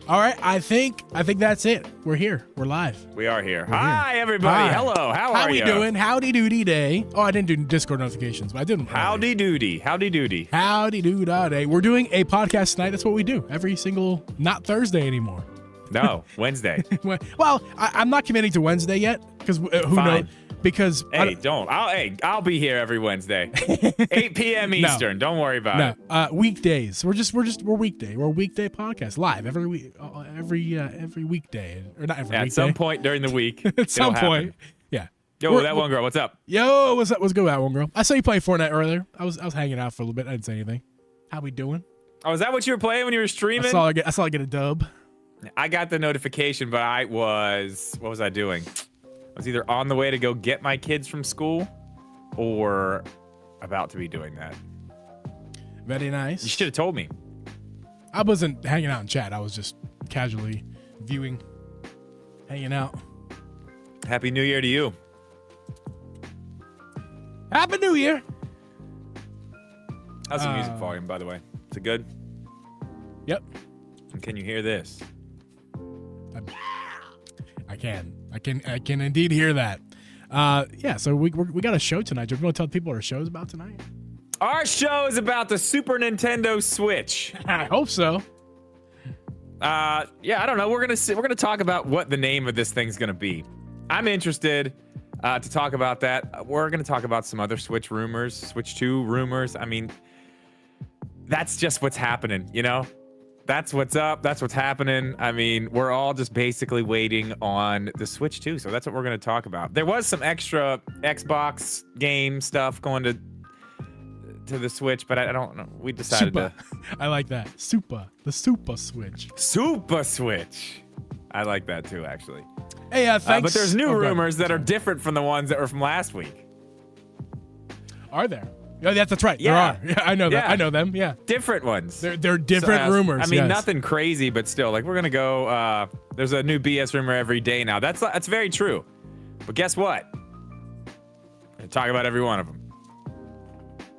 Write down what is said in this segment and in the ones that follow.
All right, I think that's it. We're here. We're live. We are here. We're Hi, here. everybody. Hi. Hello. How are you? How we doing? Howdy doody day. Oh, I didn't do Discord notifications, but I did them. Howdy doody. Howdy doody. Howdy doody day. We're doing a podcast tonight. That's what we do every single, not Thursday anymore. No, Wednesday. Well, I'm not committing to Wednesday yet because who knows? Because I'll be here every Wednesday, 8 p.m. Eastern. Don't worry about it. Weekdays. We're weekday. We're a weekday podcast live every week, every weekday, or not every. Yeah, weekday. at some point during the week. At some point, yeah. Yo, that one girl. What's up? Yo, what's up? What's good, that one girl? I saw you playing Fortnite earlier. I was hanging out for a little bit. I didn't say anything. How we doing? Oh, is that what you were playing when you were streaming? I saw I get a dub. I got the notification, but what was I doing? I was either on the way to go get my kids from school or about to be doing that. Very nice. You should have told me. I wasn't hanging out in chat. I was just casually viewing, hanging out. Happy New Year to you. Happy New Year. How's the music volume, by the way? Is it good? Yep. And can you hear this? I can indeed hear that. Yeah, so we got a show tonight. Do you want to tell people what our show's about tonight? Our show is about the Super Nintendo Switch. I hope so. Yeah, I don't know. We're gonna talk about what the name of this thing's gonna be. I'm interested to talk about that. We're gonna talk about some other Switch rumors, Switch 2 rumors. I mean, that's just what's happening, you know? That's what's up. That's what's happening. I mean, we're all just basically waiting on the Switch 2. So that's what we're going to talk about. There was some extra Xbox game stuff going to the Switch, but I don't know. We decided to. I like that. The Super Switch. Super Switch. I like that too, actually. Hey, thanks. But there's new rumors that are different from the ones that were from last week. Are there? Oh, that's right. Yeah. There are. Yeah, I know that. I know them. Yeah. Different ones. They're different rumors. I mean, yes. Nothing crazy, but still, like, we're gonna go. There's a new BS rumor every day now. That's very true. But guess what? I'm gonna talk about every one of them.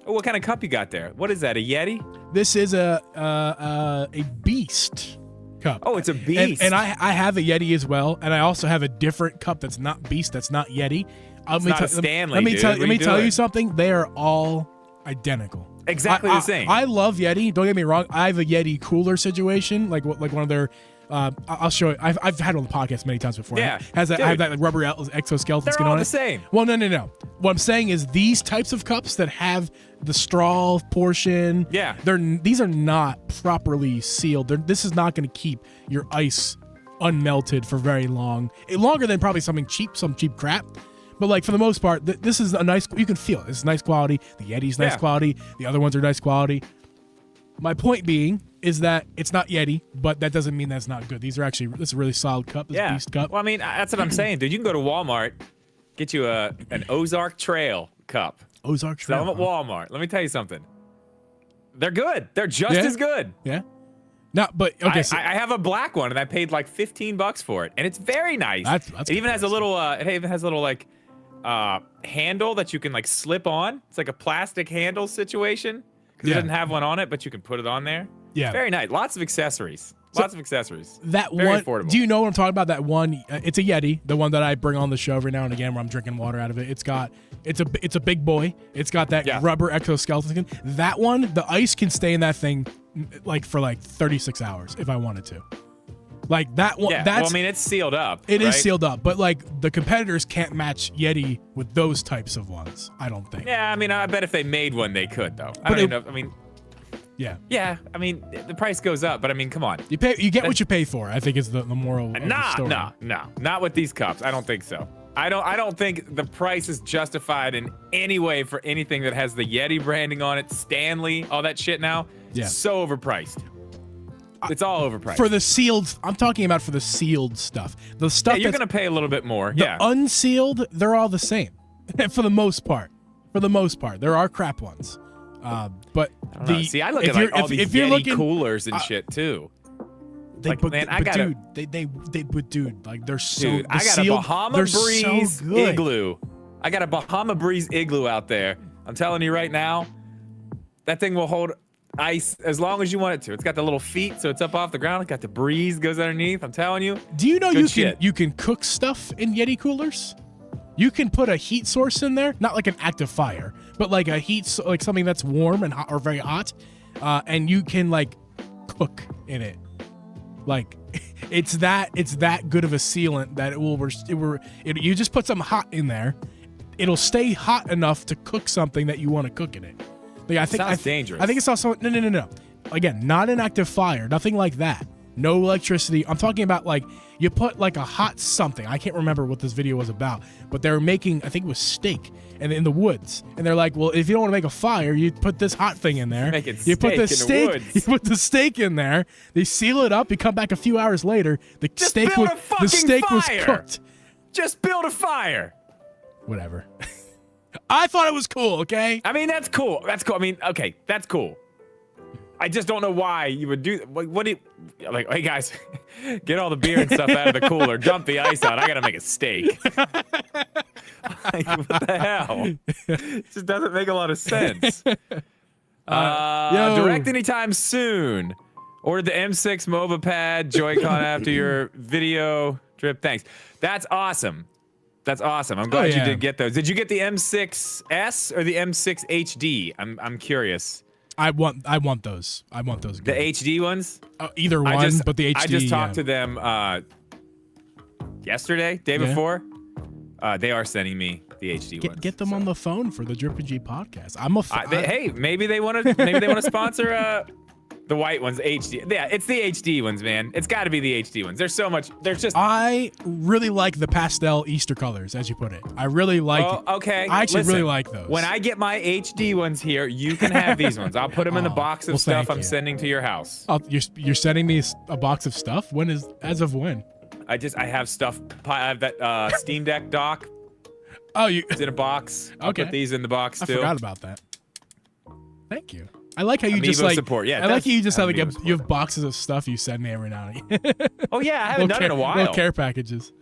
Oh, what kind of cup you got there? What is that? A Yeti? This is a Beast cup. Oh, it's a Beast. And I have a Yeti as well, and I also have a different cup that's not Beast, that's not Yeti. It's not a Stanley, let me dude. tell you something. They are all identical. Exactly the same. I love Yeti. Don't get me wrong. I have a Yeti cooler situation, like one of their. I'll show it. I've had it on the podcast many times before. Yeah, I have that like, rubber exoskeleton They're skin all on the it. same. Well, no. What I'm saying is these types of cups that have the straw portion. Yeah. These are not properly sealed. This is not going to keep your ice unmelted for very long. Longer than probably some cheap crap. But like for the most part, this is a nice. You can feel it. It's nice quality. The Yeti's nice quality. The other ones are nice quality. My point being is that it's not Yeti, but that doesn't mean that's not good. This is a really solid cup. This Beast cup. Well, I mean, that's what I'm saying, dude. You can go to Walmart, get you an Ozark Trail cup. Ozark Trail. Sell them at Walmart. Let me tell you something. They're good. They're just as good. Yeah. No, but okay. I have a black one, and I paid like $15 for it, and it's very nice. That's it even has a little. It even has a little like handle that you can like slip on. It's like a plastic handle situation because it doesn't have one on it, but you can put it on there. Yeah, it's very nice. Lots of accessories. Lots of accessories. That very one. Affordable. Do you know what I'm talking about? That one. It's a Yeti, the one that I bring on the show every now and again, where I'm drinking water out of it. It's a big boy. It's got that rubber exoskeleton skin. That one, the ice can stay in that thing like for like 36 hours if I wanted to. Like that one. Yeah, well, I mean, it's sealed up. It is sealed up, but like the competitors can't match Yeti with those types of ones. I don't think. Yeah, I mean, I bet if they made one, they could though. But I mean. Yeah. Yeah, I mean, the price goes up, but I mean, come on. You get what you pay for. I think is the moral of the story. No, not with these cups. I don't think so. I don't think the price is justified in any way for anything that has the Yeti branding on it, Stanley, all that shit now. Yeah. So overpriced. It's all overpriced. For the sealed, I'm talking about for the sealed stuff. The stuff you're going to pay a little bit more. The unsealed, they're all the same for the most part. There are crap ones. But see, I look at like all these Yeti coolers and shit too. Dude, like they're so. Dude, I got sealed, a Bahama Breeze igloo. I got a Bahama Breeze igloo out there. I'm telling you right now, that thing will hold ice as long as you want it to. It's got the little feet, so it's up off the ground. It's got the breeze goes underneath. I'm telling you. Do you know Good you can cook stuff in Yeti coolers? You can put a heat source in there, not like an active fire, but like a like something that's warm and hot or very hot, and you can like cook in it. Like it's that good of a sealant that you just put some hot in there, it'll stay hot enough to cook something that you want to cook in it. Like Sounds dangerous. I think it's also no. Again, not an active fire, nothing like that. No electricity. I'm talking about like you put like a hot something. I can't remember what this video was about, but they were making, I think it was steak, and in the woods. And they're like, well, if you don't want to make a fire, you put this hot thing in there. You put the steak in there. They seal it up. You come back a few hours later. The steak was cooked. Just build a fire. Whatever. I thought it was cool. Okay. I mean, that's cool. That's cool. I mean, okay, that's cool. I just don't know why you would do. What do you like? Hey guys, get all the beer and stuff out of the cooler. Dump the ice out. I gotta make a steak. Like, what the hell? It just doesn't make a lot of sense. Direct anytime soon. Ordered the M6 MOBA pad Joy-Con after your video drip. Thanks. That's awesome. That's awesome. I'm glad you did get those. Did you get the M6S or the M6 HD? I'm curious. I want those. I want those. The HD ones? Either one, but the HD. I just talked to them yesterday, day before. They are sending me the HD ones. Get them on the phone for the Drip and G podcast. I'm a hey, maybe they want to sponsor the white ones, HD. Yeah, it's the HD ones, man. It's got to be the HD ones. There's so much. There's just. I really like the pastel Easter colors, as you put it. I really like. Okay. I actually really like those. When I get my HD ones here, you can have these ones. I'll put them in the box of stuff I'm sending to your house. You're sending me a box of stuff? As of when? I have stuff. I have that Steam Deck dock. Oh, it's in a box. I'll put these in the box too. I forgot about that. Thank you. I like how you just like support. Yeah, I like how you just have like you have boxes of stuff you send me every now and again. Oh yeah, I haven't done it in a while. Little care packages.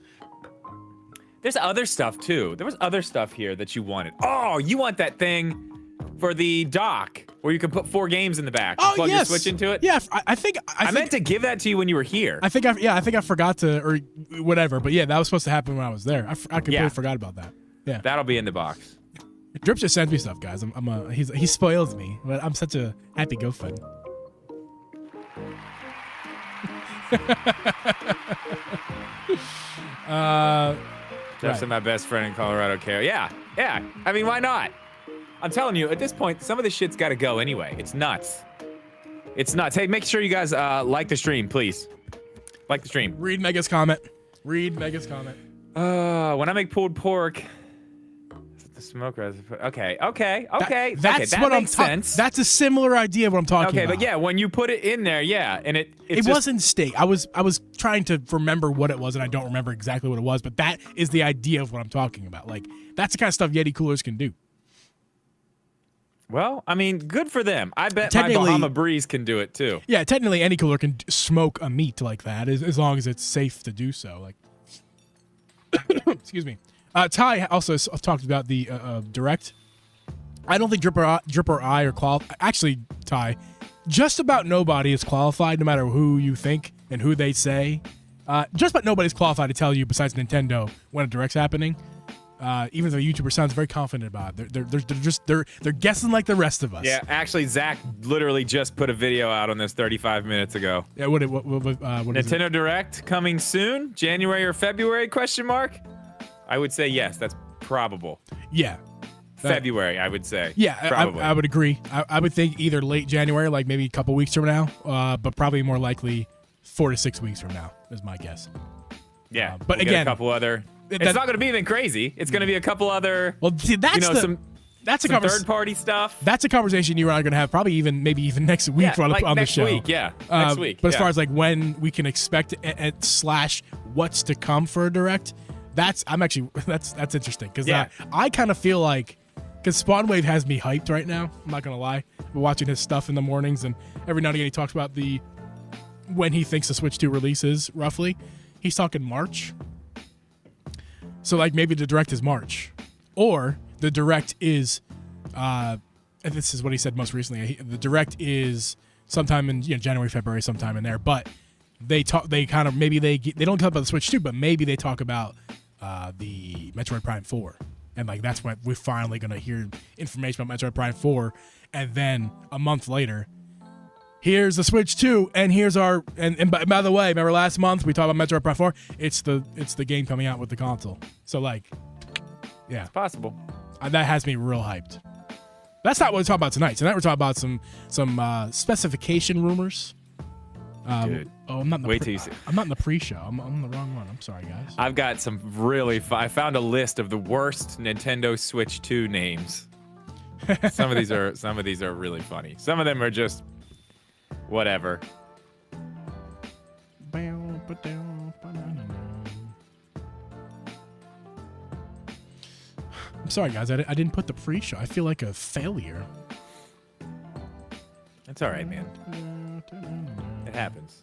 There's other stuff too. There was other stuff here that you wanted. Oh, you want that thing for the dock where you can put 4 games in the back. Oh, plug your Switch into it. Yeah, I think I meant to give that to you when you were here. I think I forgot to or whatever. But yeah, that was supposed to happen when I was there. I completely forgot about that. Yeah, that'll be in the box. Drip just sends me stuff, guys. He spoils me, but I'm such a happy go-fun. Jeff's my best friend in Colorado. Yeah. I mean, why not? I'm telling you, at this point, some of this shit's got to go anyway. It's nuts. Hey, make sure you guys like the stream, please. Like the stream. Read Mega's comment. When I make pulled pork. The smoke reservoir. Okay. That's that what makes sense. That's a similar idea of what I'm talking about. Okay, but yeah, when you put it in there, and it wasn't steak. I was trying to remember what it was, and I don't remember exactly what it was. But that is the idea of what I'm talking about. Like that's the kind of stuff Yeti coolers can do. Well, I mean, good for them. I bet my Bahama Breeze can do it too. Yeah, technically, any cooler can smoke a meat like that, as long as it's safe to do so. Like, excuse me. Ty also talked about the Direct. I don't think Drip or I are qualified. Actually, Ty, just about nobody is qualified, no matter who you think and who they say. Just about nobody's qualified to tell you, besides Nintendo, when a Direct's happening. Even though the YouTuber sounds very confident about it, they're guessing like the rest of us. Yeah, actually, Zach literally just put a video out on this 35 minutes ago. Yeah, what Nintendo Direct coming soon, January or February? ? I would say yes. That's probable. Yeah. February, I would say. Yeah, probably. I would agree. I would think either late January, like maybe a couple weeks from now, but probably more likely 4 to 6 weeks from now is my guess. Yeah, but again, a couple other. It's not going to be anything crazy. It's going to be a couple other. Well, see, some third-party stuff. That's a conversation you and I are going to have probably maybe even next week on the show. Next week. But as far as like when we can expect / what's to come for a Direct. That's interesting because I kind of feel like because Spawnwave has me hyped right now. I'm not gonna lie. We're watching his stuff in the mornings, and every now and again he talks about when he thinks the Switch 2 releases roughly. He's talking March. So like maybe the Direct is March, or the Direct is and this is what he said most recently. The direct is sometime in January, February, sometime in there. But they talk. They kind of maybe they don't talk about the Switch 2, but maybe they talk about the Metroid Prime 4, and like that's when we're finally gonna hear information about Metroid Prime 4, and then a month later, here's the Switch 2, and here's our and by the way, remember last month we talked about Metroid Prime 4? It's the game coming out with the console. So like, yeah, It's possible. that has me real hyped. That's not what we're talking about tonight. Tonight we're talking about some specification rumors. Dude. Oh, I'm not in the Wait till you see. I'm not in the pre-show. I'm on the wrong one. I'm sorry, guys. I've got some really I found a list of the worst Nintendo Switch 2 names. Some of these are really funny. Some of them are just whatever. I'm sorry, guys. I didn't put the pre-show. I feel like a failure. It's all right, man. It happens.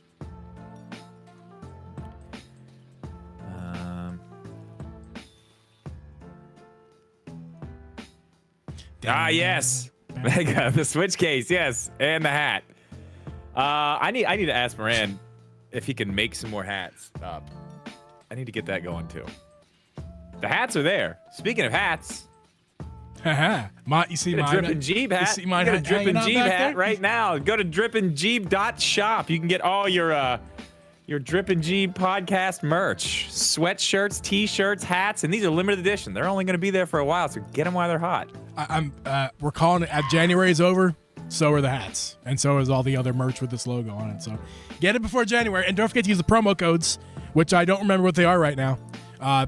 Yes. Mega, the Switch case, yes, and the hat. I need to ask Moran if he can make some more hats up. I need to get that going too. The hats are there. Speaking of hats, Haha. You see get a mine? Drippin' Jeeb hat. You see mine Get a Drippin' hanging out Jeeb back hat there? right now. Go to drippinjeeb.shop. You can get all your Drippin' Jeeb podcast merch, sweatshirts, t-shirts, hats, and these are limited edition. They're only going to be there for a while, so get them while they're hot. We're calling it. January is over. So are the hats, and so is all the other merch with this logo on it. So get it before January, and don't forget to use the promo codes, which I don't remember what they are right now.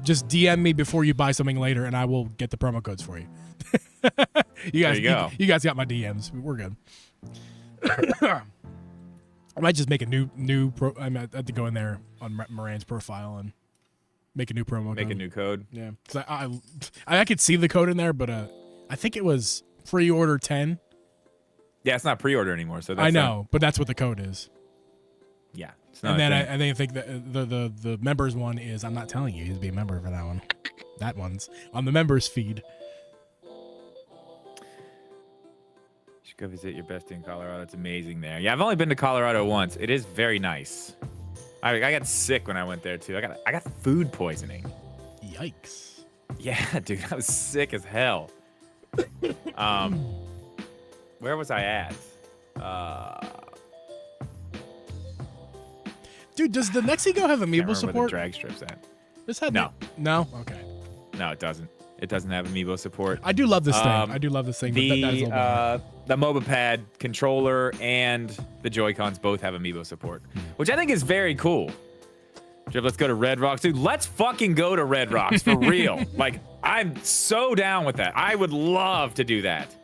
Just DM me before you buy something later, and I will get the promo codes for you. You guys, you guys got my DMs. We're good. I might just make a new I might have to go in there on Moran's profile and make a new promo. Make a new code. Yeah, because I could see the code in there, but I think it was pre-order 10. Yeah, it's not pre-order anymore. So that's I know, but that's what the code is. Yeah. It's not And then I I think that the members one is, I'm not telling you, you have to be a member for that one. That one's on the members feed. You should go visit your bestie in Colorado. It's amazing there. Yeah, I've only been to Colorado once. It is very nice. I got sick when I went there too. I got food poisoning. Yikes. Yeah, dude, I was sick as hell. Where was I at? Dude, does the Nexigo have Can't amiibo remember support? where the drag strip's at. This had No. No? Okay. No, it doesn't. It doesn't have amiibo support. I do love this thing. I do love this thing. But that is all The MOBA pad controller and the Joy-Cons both have amiibo support, which I think is very cool. Jeff, let's go to Red Rocks. Dude, let's fucking go to Red Rocks for real. Like, I'm so down with that. I would love to do that.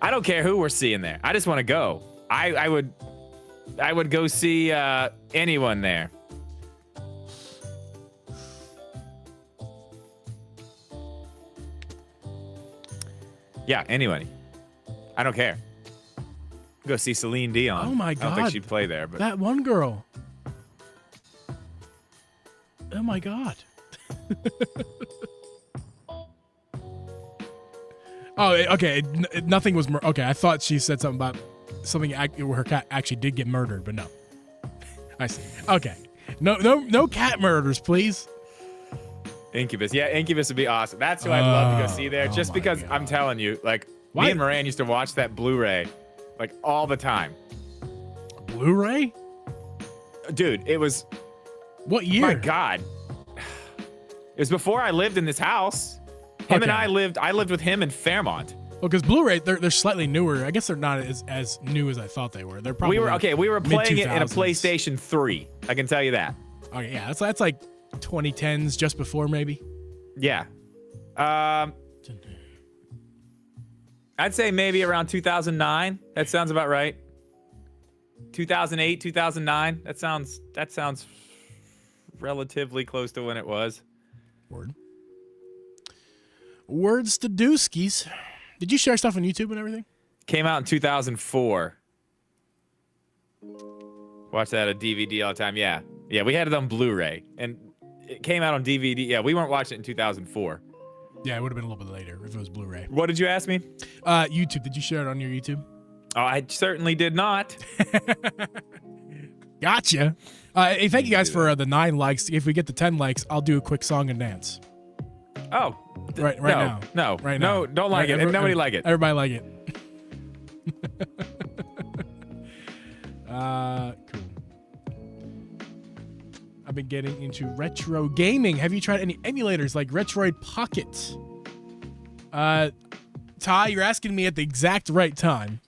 I don't care who we're seeing there. I just want to go. I would go see anyone there. Yeah, anybody. I don't care. Go see Celine Dion. Oh my I don't think God. she'd play there, but that one girl. Oh my God. Oh, okay. Nothing was okay. I thought she said something about something where her cat actually did get murdered, but no. I see. Okay. No cat murders, please. Incubus. Yeah, Incubus would be awesome. That's who I'd love to go see there. Just because God. I'm telling you, like, Why? me and Moran used to watch that Blu-ray, like, all the time. Blu-ray? Dude, it was, What year? my God. It was before I lived in this house. Him and I lived with him in Fairmont. Well, because Blu-ray, they're slightly newer. I guess they're not as new as I thought they were. They're probably We were playing it in a mid-2000s. PlayStation 3. I can tell you that. Okay, yeah, that's like 2010s, just before maybe. Yeah. I'd say maybe around 2009. That sounds about right. 2008, 2009. That sounds relatively close to when it was. Words to Dooskies. Did you share stuff on YouTube and everything? Came out in 2004. Watch that on DVD all the time. Yeah. Yeah, we had it on Blu-ray. And it came out on DVD. Yeah, we weren't watching it in 2004. Yeah, it would have been a little bit later if it was Blu-ray. What did you ask me? YouTube. Did you share it on your YouTube? Oh, I certainly did not. Gotcha. Hey, thank you guys for the 9 likes. If we get to 10 likes, I'll do a quick song and dance. Oh, right now. No, right now. now. Don't like it. Nobody like it. Everybody like it. Cool. I've been getting into retro gaming. Have you tried any emulators like Retroid Pocket? Ty, you're asking me at the exact right time.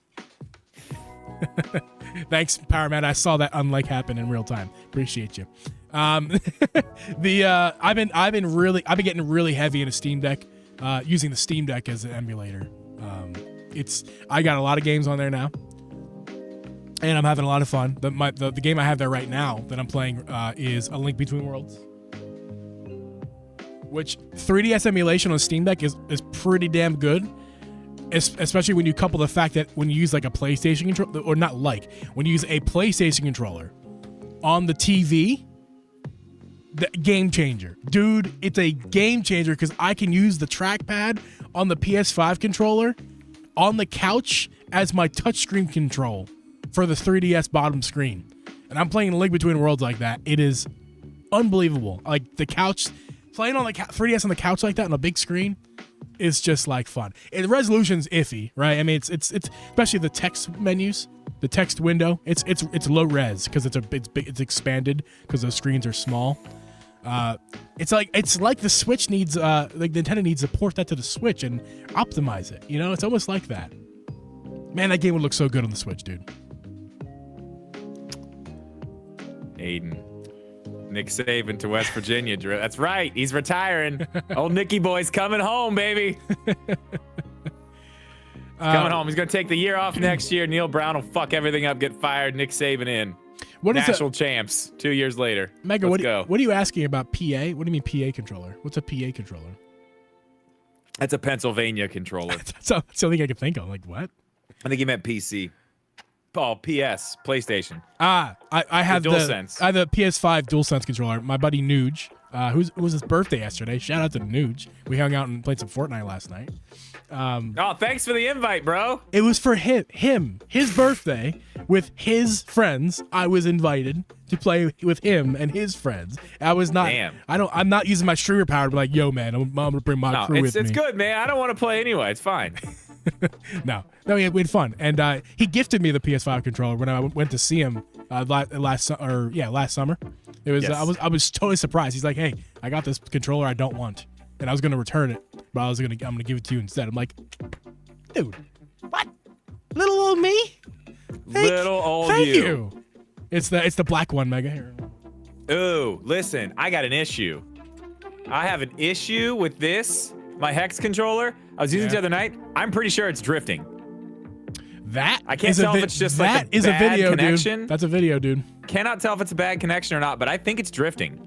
Thanks, Powerman. I saw that unlike happen in real time. Appreciate you. I've been getting really heavy into Steam Deck, using the Steam Deck as an emulator. I got a lot of games on there now, and I'm having a lot of fun. The game I have there right now that I'm playing is A Link Between Worlds, which 3DS emulation on Steam Deck is pretty damn good. Especially when you couple the fact that when you use like a PlayStation controller, or not like, when you use a PlayStation controller on the TV, the game changer. Dude, it's a game changer because I can use the trackpad on the PS5 controller on the couch as my touchscreen control for the 3DS bottom screen. And I'm playing Link Between Worlds like that. It is unbelievable. Like the couch, playing on the 3DS on the couch like that on a big screen, it's just like fun. And the resolution's iffy, right? I mean, it's especially the text menus, the text window. It's low res because it's big, it's expanded because those screens are small. It's like the Switch needs like Nintendo needs to port that to the Switch and optimize it. You know, it's almost like that. Man, that game would look so good on the Switch, dude. Aiden. Nick Saban to West Virginia. That's right. He's retiring. Old Nicky boy's coming home, baby. He's coming home. He's going to take the year off next year. Neil Brown will fuck everything up, get fired. Nick Saban in. National champs 2 years later. Mega, what are you asking about PA? What do you mean PA controller? What's a PA controller? That's a Pennsylvania controller. That's the only thing I can think of. Like, what? I think he meant PC. Oh, PS, PlayStation. I have the DualSense. I have the PS5 DualSense controller. My buddy Nuge, it was his birthday yesterday. Shout out to Nuge. We hung out and played some Fortnite last night. Oh, thanks for the invite, bro. It was for his birthday with his friends. I was invited to play with him and his friends. I was not. Damn. I'm not using my streamer power to be like, yo, man, I'm gonna bring my crew with me. It's good, man. I don't want to play anyway. It's fine. No, we had fun, and he gifted me the PS5 controller when I went to see him last summer. It was Yes. I was totally surprised. He's like, "Hey, I got this controller I don't want," and I was gonna return it, but I'm gonna give it to you instead. I'm like, dude, what? Little old me? Thank you. It's the black one, Mega. Here. Ooh, listen, I got an issue. I have an issue with this. My Hex controller, I was using it the other night. I'm pretty sure it's drifting. I can't tell if it's just like a bad video, connection. Dude. That's a video, dude. Cannot tell if it's a bad connection or not, but I think it's drifting.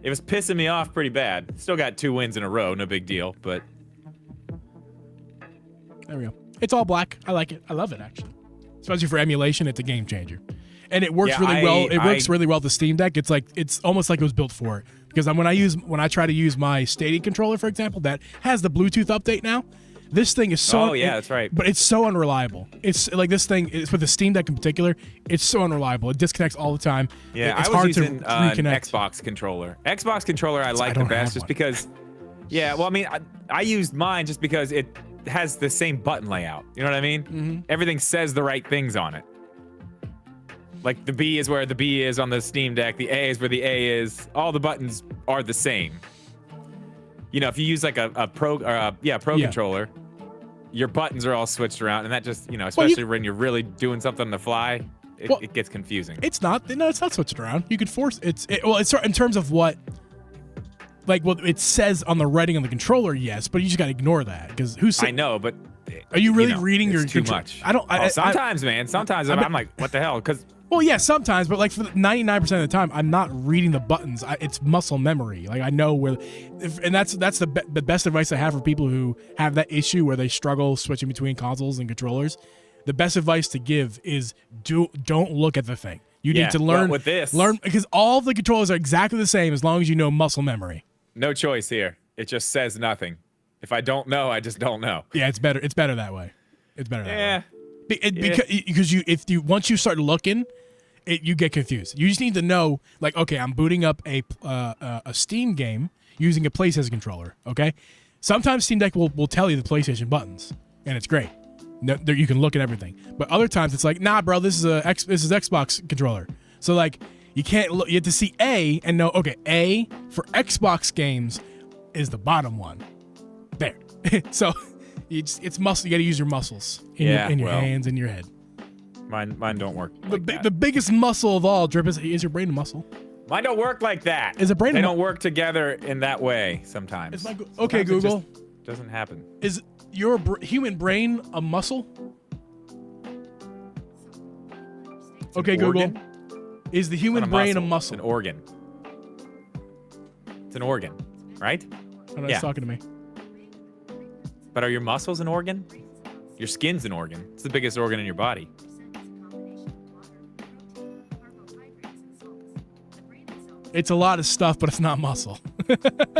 It was pissing me off pretty bad. Still got 2 wins in a row, no big deal, but. There we go. It's all black. I like it. I love it, actually. Especially for emulation, it's a game changer. And it works really well. It works really well with the Steam Deck. It's almost like it was built for it. Because when I try to use my Stadia controller, for example, that has the Bluetooth update now, this thing is so. Oh yeah, that's right. But it's so unreliable. It's like this thing is for the Steam Deck in particular. It's so unreliable. It disconnects all the time. Yeah, it's I was hard using to reconnect. an Xbox controller. Xbox controller I like the best just because. Yeah, well, I mean, I used mine just because it has the same button layout. You know what I mean? Mm-hmm. Everything says the right things on it. Like the B is where the B is on the Steam Deck. The A is where the A is. All the buttons are the same. You know, if you use like a Pro controller, your buttons are all switched around, and that just, you know, especially when you're really doing something on the fly, it gets confusing. It's not switched around. You could force it's in terms of what. Like what it says on the writing on the controller, yes, but you just gotta ignore that because I know, but are you really reading your too much? I don't. Sometimes, man. Sometimes I'm like, what the hell? Because well, yeah, sometimes, but like for 99% of the time, I'm not reading the buttons. It's muscle memory. Like I know where, and that's the best advice I have for people who have that issue where they struggle switching between consoles and controllers. The best advice to give is don't look at the thing. You need to learn with this. Learn because all of the controllers are exactly the same as long as you know muscle memory. No choice here. it just says nothing. If I don't know, I just don't know. Yeah, it's better. It's better that way. It's better that Yeah. way. Because once you start looking, you get confused. You just need to know, like, okay, I'm booting up a Steam game using a PlayStation controller. Okay, sometimes Steam Deck will tell you the PlayStation buttons, and it's great. No, there, you can look at everything. But other times it's like, nah, bro, this is Xbox controller. So like, you can't look. You have to see A and know, okay, A for Xbox games is the bottom one. There. So it's muscle. You got to use your muscles in your hands and your head. Mine don't work. Like The biggest muscle of all, Drip, is your brain a muscle? Mine don't work like that. Is a brain? They don't work together in that way sometimes. Okay, Google. It just doesn't happen. Is your human brain a muscle? Okay, Google. Is the human brain a muscle? It's an organ. It's an organ, right? Oh, no, it's talking to me. But are your muscles an organ? Your skin's an organ. It's the biggest organ in your body. It's a lot of stuff, but it's not muscle.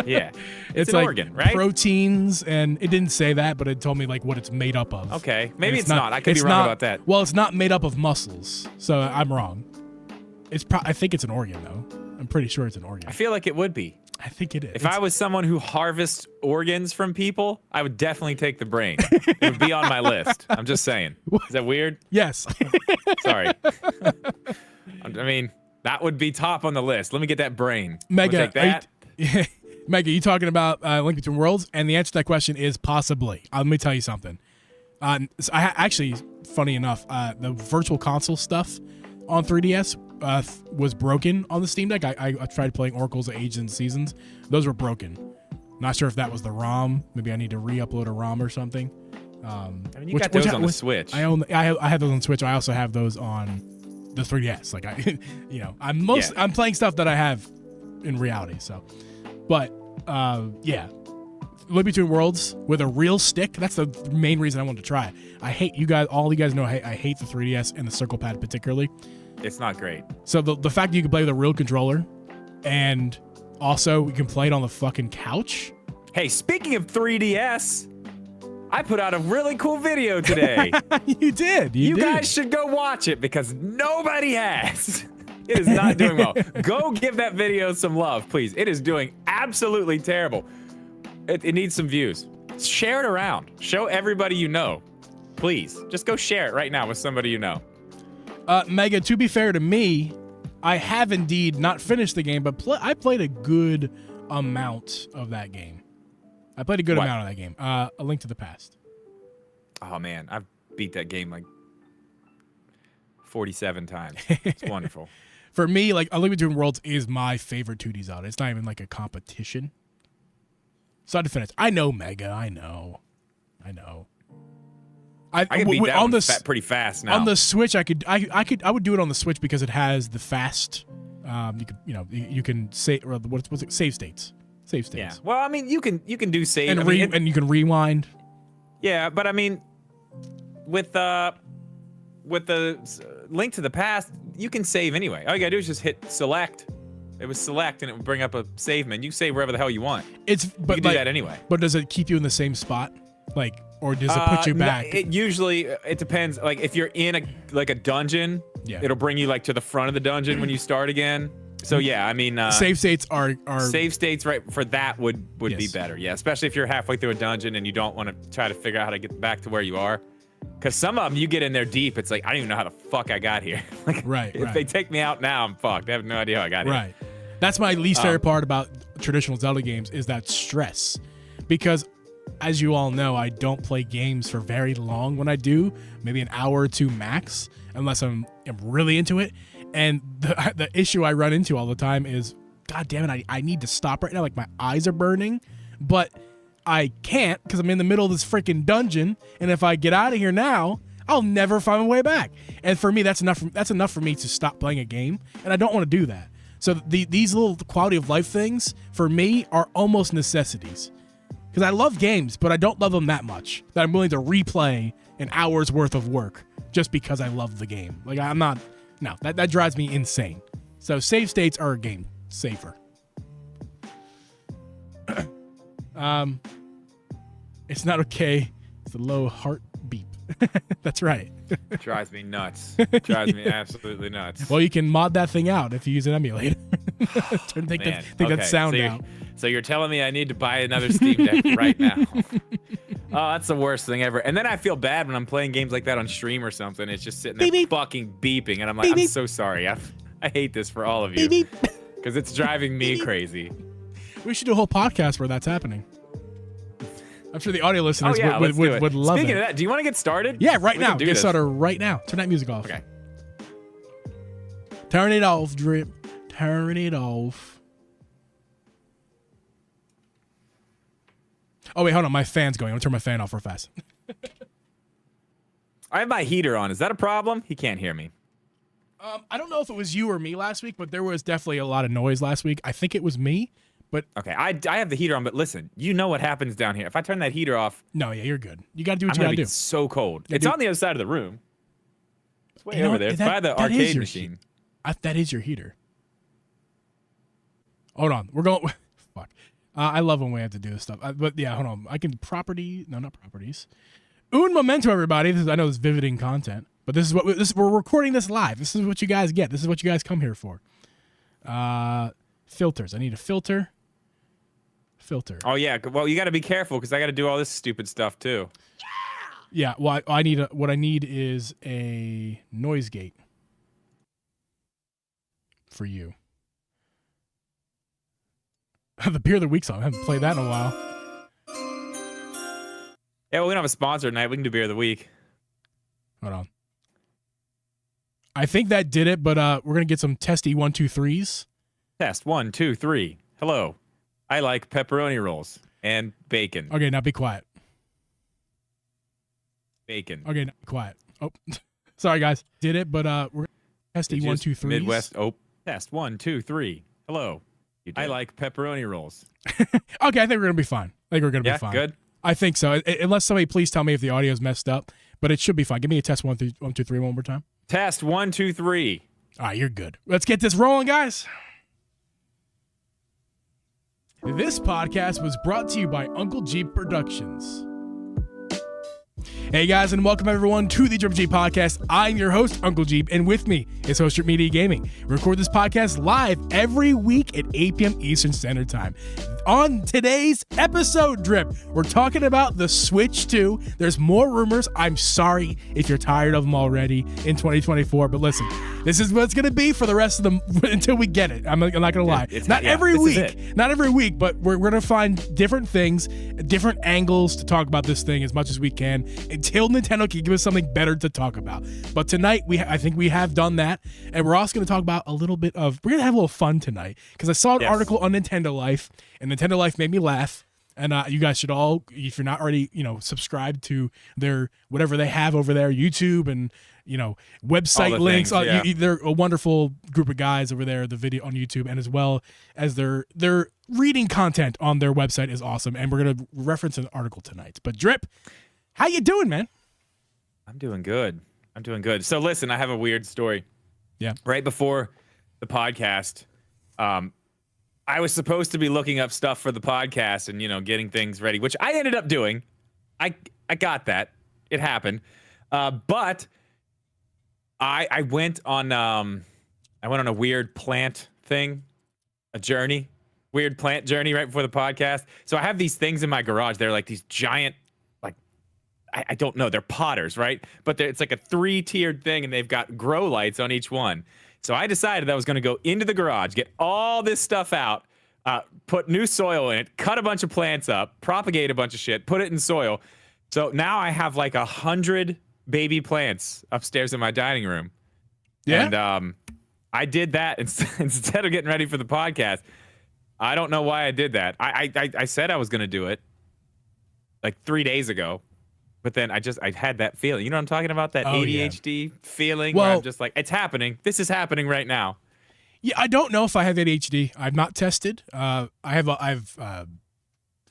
Yeah. It's an like organ, right? Proteins, and it didn't say that, but it told me like what it's made up of. Okay. Maybe it's not. I could be wrong about that. Well, it's not made up of muscles, so I'm wrong. I think it's an organ, though. I'm pretty sure it's an organ. I feel like it would be. I think it is. If I was someone who harvests organs from people, I would definitely take the brain. It would be on my list. I'm just saying. Is that weird? Yes. Sorry. I mean, that would be top on the list. Let me get that brain. Mega, take that. Mega, you talking about Link Between Worlds? And the answer to that question is possibly. Let me tell you something. So actually, funny enough, the Virtual Console stuff on 3DS was broken on the Steam Deck. I tried playing Oracles of Ages and Seasons. Those were broken. Not sure if that was the ROM. Maybe I need to re-upload a ROM or something. I mean, you got those on the Switch. I have those on Switch. I also have those on the 3DS. Like I'm playing stuff that I have in reality. So, but yeah, Link Between Worlds with a real stick. That's the main reason I wanted to try it. I hate you guys. All you guys know I hate the 3DS and the Circle Pad particularly. It's not great. So the fact that you can play with a real controller, and also you can play it on the fucking couch. Hey, speaking of 3DS, I put out a really cool video today. You did. You guys should go watch it because nobody has. It is not doing well. Go give that video some love, please. It is doing absolutely terrible. It needs some views. Share it around. Show everybody you know. Please, just go share it right now with somebody you know. Mega, to be fair to me, I have indeed not finished the game, but I played a good amount of that game. amount of that game. A Link to the Past. Oh, man. I've beat that game like 47 times. It's wonderful. For me, like, A Link Between Worlds is my favorite 2D Zelda. It's not even like a competition. So I had to finish. I know, Mega. I know. I can beat that one pretty fast now. On the Switch, I would do it on the Switch because it has the fast. You can save. What's it? Save states. Save states. Yeah. Well, I mean, you can do save and you can rewind. Yeah, but I mean, with the Link to the Past, you can save anyway. All you gotta do is just hit select. It was select, and it would bring up a save menu. You can save wherever the hell you want. You can do that anyway. But does it keep you in the same spot, like, or does it put you back? It depends. Like if you're in a dungeon, it'll bring you like to the front of the dungeon when you start again. So yeah, I mean, save states are save states right for that would be better. Yeah, especially if you're halfway through a dungeon and you don't want to try to figure out how to get back to where you are. Because some of them, you get in there deep, it's like, I don't even know how the fuck I got here. If they take me out now, I'm fucked. I have no idea how I got here. Right. That's my least favorite part about traditional Zelda games is that stress. Because, as you all know, I don't play games for very long. When I do, maybe an hour or two max, unless I'm really into it. And the issue I run into all the time is, God damn it, I need to stop right now. Like, my eyes are burning. But I can't because I'm in the middle of this freaking dungeon, and if I get out of here now, I'll never find my way back. And for me, that's enough for me to stop playing a game, and I don't want to do that. So these little quality of life things for me are almost necessities, because I love games, but I don't love them that much that I'm willing to replay an hour's worth of work just because I love the game. Like, I'm not. No, that drives me insane. So save states are a game safer. It's not okay. It's a low heart beep. That's right. Drives me nuts. Drives me absolutely nuts. Well, you can mod that thing out if you use an emulator. Take that sound out. So you're telling me I need to buy another Steam Deck right now? Oh, that's the worst thing ever. And then I feel bad when I'm playing games like that on stream or something. It's just sitting there beep, fucking beeping, and I'm like, I'm so sorry. I hate this for all of you because it's driving me crazy. We should do a whole podcast where that's happening. I'm sure the audio listeners would love it. Speaking of that, do you want to get started? Yeah, right now. Get started right now. Turn that music off. Okay. Turn it off, Drip. Turn it off. Oh, wait, hold on. My fan's going. I'm going to turn my fan off real fast. I have my heater on. Is that a problem? He can't hear me. I don't know if it was you or me last week, but there was definitely a lot of noise last week. I think it was me. But okay, I have the heater on, but listen, you know what happens down here. If I turn that heater off, no, yeah, you're good. You got to do what you got to do. It's so cold. It's on the other side of the room. It's way over there. It's by the arcade machine. That is your heater. Hold on, we're going. Fuck, I love when we have to do this stuff. But yeah, hold on. I can not properties. Un momento, everybody. I know this is vividing content, but this is what we're recording this live. This is what you guys get. This is what you guys come here for. Filters. I need a filter. Oh yeah, well you got to be careful because I got to do all this stupid stuff too. Yeah, well what I need is a noise gate for you. The beer of the week song. I haven't played that in a while. Yeah, well, we don't have a sponsor tonight. We can do beer of the week. Hold on. I think that did it, but we're gonna get some testy 1, 2, 3s. Test 1, 2, 3. Hello. I like pepperoni rolls and bacon. Okay, now be quiet. Bacon. Okay, now be quiet. Oh, sorry guys. Did it, but we're testing 1, 2, 3. Midwest. Oh, test 1, 2, 3. Hello. I like pepperoni rolls. Okay, I think we're gonna be fine. I think we're gonna be fine. Good. I think so. Unless somebody please tell me if the audio is messed up, but it should be fine. Give me a test 1, 2, 3 one more time. Test 1, 2, 3. All right, you're good. Let's get this rolling, guys. This podcast was brought to you by Uncle Jeep Productions. Hey guys, and welcome everyone to the Drip Jeep Podcast. I'm your host, Uncle Jeep, and with me is Host Drip Media Gaming. We record this podcast live every week at 8 p.m. Eastern Standard Time. On today's episode, Drip, we're talking about the Switch 2. There's more rumors. I'm sorry if you're tired of them already in 2024, but listen, this is what it's going to be for the rest of them until we get it. I'm not going to lie. Not every week, but we're going to find different things, different angles to talk about this thing as much as we can until Nintendo can give us something better to talk about. But tonight, I think we have done that, and we're also going to talk about we're going to have a little fun tonight, because I saw an article on Nintendo Life, and Nintendo Life made me laugh. And you guys should all, if you're not already, subscribed to their whatever they have over there, YouTube and website links. They're a wonderful group of guys over there. The video on YouTube, and as well as their reading content on their website is awesome. And we're gonna reference an article tonight. But Drip, how you doing, man? I'm doing good. So listen, I have a weird story. Yeah. Right before the podcast, I was supposed to be looking up stuff for the podcast and, getting things ready, which I ended up doing. I got that. It happened. But I went on a weird plant thing, weird plant journey right before the podcast. So I have these things in my garage. They're like these giant, I don't know. They're potters, right? But it's like a 3-tiered thing, and they've got grow lights on each one. So I decided I was going to go into the garage, get all this stuff out, put new soil in it, cut a bunch of plants up, propagate a bunch of shit, put it in soil. So now I have like 100 baby plants upstairs in my dining room. Yeah. And I did that instead of getting ready for the podcast. I don't know why I did that. I said I was going to do it like 3 days ago. But then I had that feeling. You know what I'm talking about? That ADHD feeling where I'm just like, it's happening. This is happening right now. Yeah, I don't know if I have ADHD. I've not tested. I have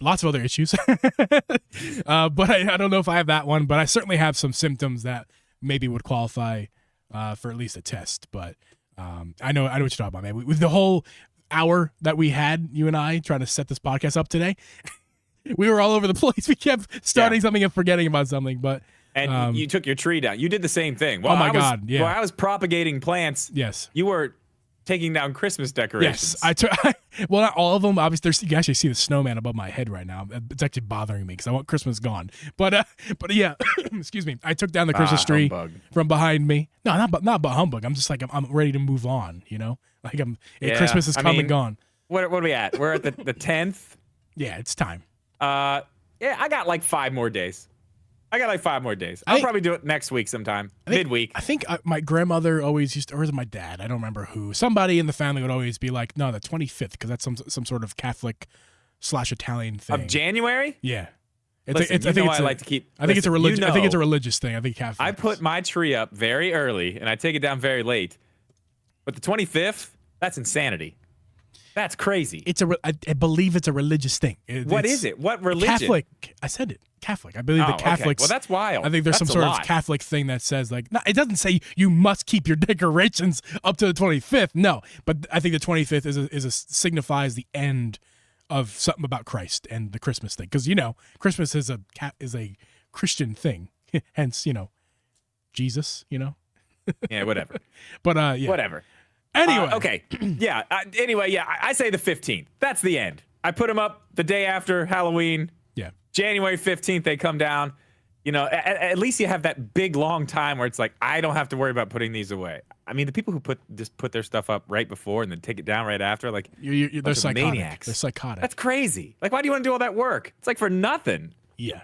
lots of other issues. But I don't know if I have that one. But I certainly have some symptoms that maybe would qualify for at least a test. But I know what you're talking about, man. With the whole hour that we had, you and I, trying to set this podcast up today, We were all over the place. We kept starting something and forgetting about something, but. And you took your tree down. You did the same thing. Well, oh my God! Yeah. While I was propagating plants. Yes. You were taking down Christmas decorations. Yes, I took. Well, not all of them. Obviously, you can actually see the snowman above my head right now. It's actually bothering me because I want Christmas gone. But yeah, excuse me. I took down the Christmas tree from behind me. No, not but humbug. I'm just like I'm ready to move on. You know, like Christmas is come and gone. What are we at? We're at the 10th. Yeah, it's time. Yeah, I got like 5 more days. I'll probably do it next week sometime, midweek. I think my grandmother always used to, or was it my dad? I don't remember who. Somebody in the family would always be like, no, the 25th, because that's some sort of Catholic/Italian thing. Of January? Yeah. Listen, I like to keep. I think it's a religious. I think it's a religious thing. I think Catholic. I put my tree up very early and I take it down very late, but the 25th, that's insanity. That's crazy. I believe it's a religious thing. What is it? What religion? Catholic. I said it. Catholic. I believe the Catholics. Okay. Well, that's wild. I think there's some sort of Catholic thing that says like, no, it doesn't say you must keep your decorations up to the 25th. No, but I think the 25th signifies the end of something about Christ and the Christmas thing, because Christmas is a Christian thing, hence Jesus. Yeah, whatever. But yeah, whatever. Anyway, okay, yeah. I say the 15th. That's the end. I put them up the day after Halloween. Yeah, January 15th they come down. At least you have that big long time where it's like I don't have to worry about putting these away. I mean, the people who put their stuff up right before and then take it down right after, like they're psychotic. Maniacs. They're psychotic. That's crazy. Like, why do you want to do all that work? It's like for nothing. Yeah.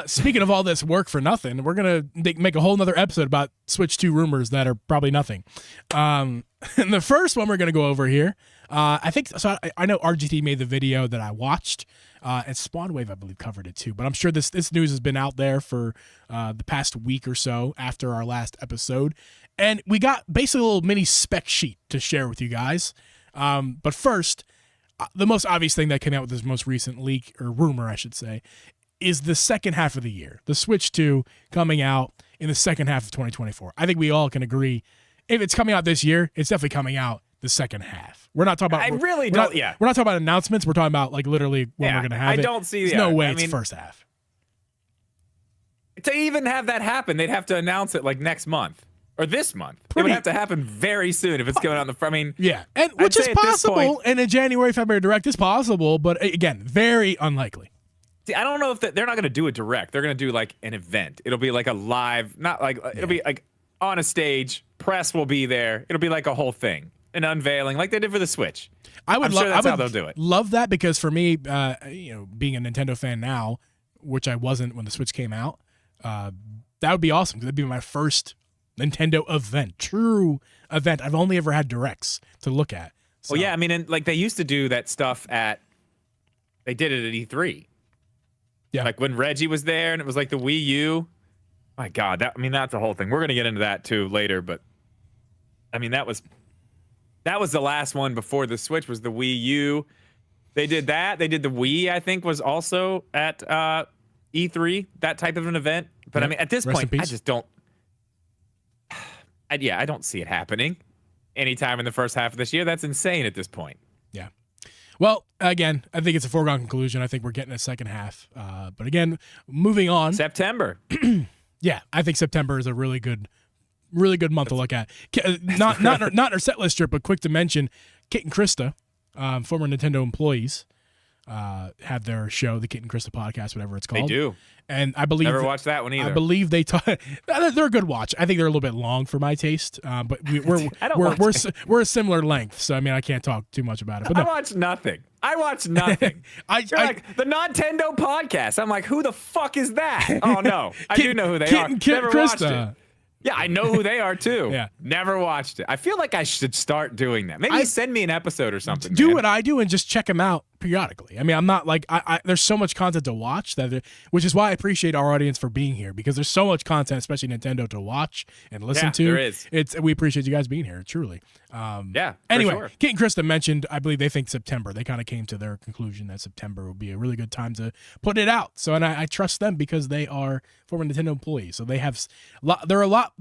Speaking of all this work for nothing, we're gonna make a whole nother episode about Switch 2 rumors that are probably nothing. And the first one we're gonna go over here, I think so. I know RGT made the video that I watched, and Spawnwave I believe covered it too. But I'm sure this news has been out there for the past week or so after our last episode, and we got basically a little mini spec sheet to share with you guys. But first, the most obvious thing that came out with this most recent leak, or rumor I should say, is the second half of the year. The Switch 2 coming out in the second half of 2024. I think we all can agree, if it's coming out this year, it's definitely coming out the second half. We're not talking about. We're not talking about announcements. We're talking about like literally when we're going to have it. I don't see. There's no way it's first half. To even have that happen, they'd have to announce it like next month or this month. It would have to happen very soon if it's going on yeah, and which is possible. And a January, February direct is possible, but again, very unlikely. See, I don't know if they're not going to do a direct. They're going to do like an event. It'll be like a live, not like it'll be like on a stage. Press will be there. It'll be like a whole thing, an unveiling, like they did for the Switch. I'm sure that's how they'll do it. Love that, because for me, being a Nintendo fan now, which I wasn't when the Switch came out, that would be awesome, because that'd be my first Nintendo event, true event. I've only ever had directs to look at. So. Well, yeah, I mean, and like they used to do that stuff they did it at E3. Yeah, like when Reggie was there, and it was like the Wii U. My God, that's a whole thing. We're gonna get into that too later, but I mean that was the last one before the Switch was the Wii U. They did that. They did the Wii. I think was also at E3, that type of an event. But I mean, at this point, I just don't. I don't see it happening anytime in the first half of this year. That's insane at this point. Yeah. Well, again, I think it's a foregone conclusion. I think we're getting a second half. But again, moving on. September. Yeah, I think September is a really good month to look at. Not our set list trip, but quick to mention, Kit and Krista, former Nintendo employees, have their show, the Kit and Krista podcast, whatever it's called. They do. And I believe never watched that one either. I believe they're a good watch. I think they're a little bit long for my taste, but we're a similar length. So I mean, I can't talk too much about it. But I watch nothing. You're like the Nintendo podcast. I'm like, who the fuck is that? Oh no, I do know who they are. Never watched it. Yeah, I know who they are too. Yeah. Never watched it. I feel like I should start doing that. Maybe send me an episode or something. Do what I do and just check them out periodically. I mean, I'm not like there's so much content to watch which is why I appreciate our audience for being here, because there's so much content, especially Nintendo, to watch and listen to. There is. We appreciate you guys being here, truly. Anyway, sure. Kate and Krista mentioned, I believe they think September. They kind of came to their conclusion that September would be a really good time to put it out. So, and I trust them because they are former Nintendo employees. So they have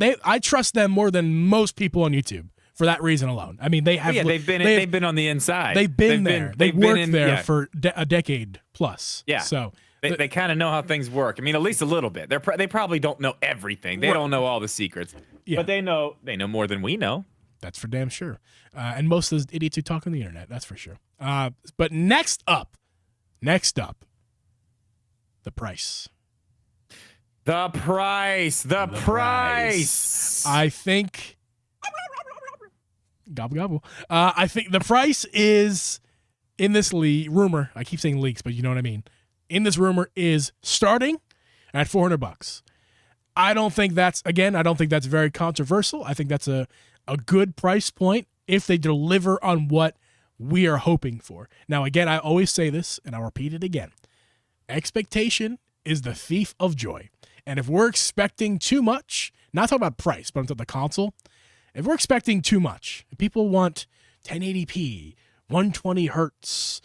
I trust them more than most people on YouTube for that reason alone. I mean, they have. Yeah, they've been on the inside. They've been there. They've worked there for a decade plus. Yeah. So they kind of know how things work. I mean, at least a little bit. They probably don't know everything. They don't know all the secrets. Yeah. But they know more than we know. That's for damn sure. And most of those idiots who talk on the internet, that's for sure. But next up, the price. The price. I think. Gobble gobble. I think the price is in this rumor. I keep saying leaks, but you know what I mean. In this rumor is starting at $400. I don't think that's very controversial. I think that's a good price point if they deliver on what we are hoping for. Now, again, I always say this, and I'll repeat it again. Expectation is the thief of joy. And if we're expecting too much, not talking about price, but I'm talking about the console, if we're expecting too much, if people want 1080p, 120 hertz,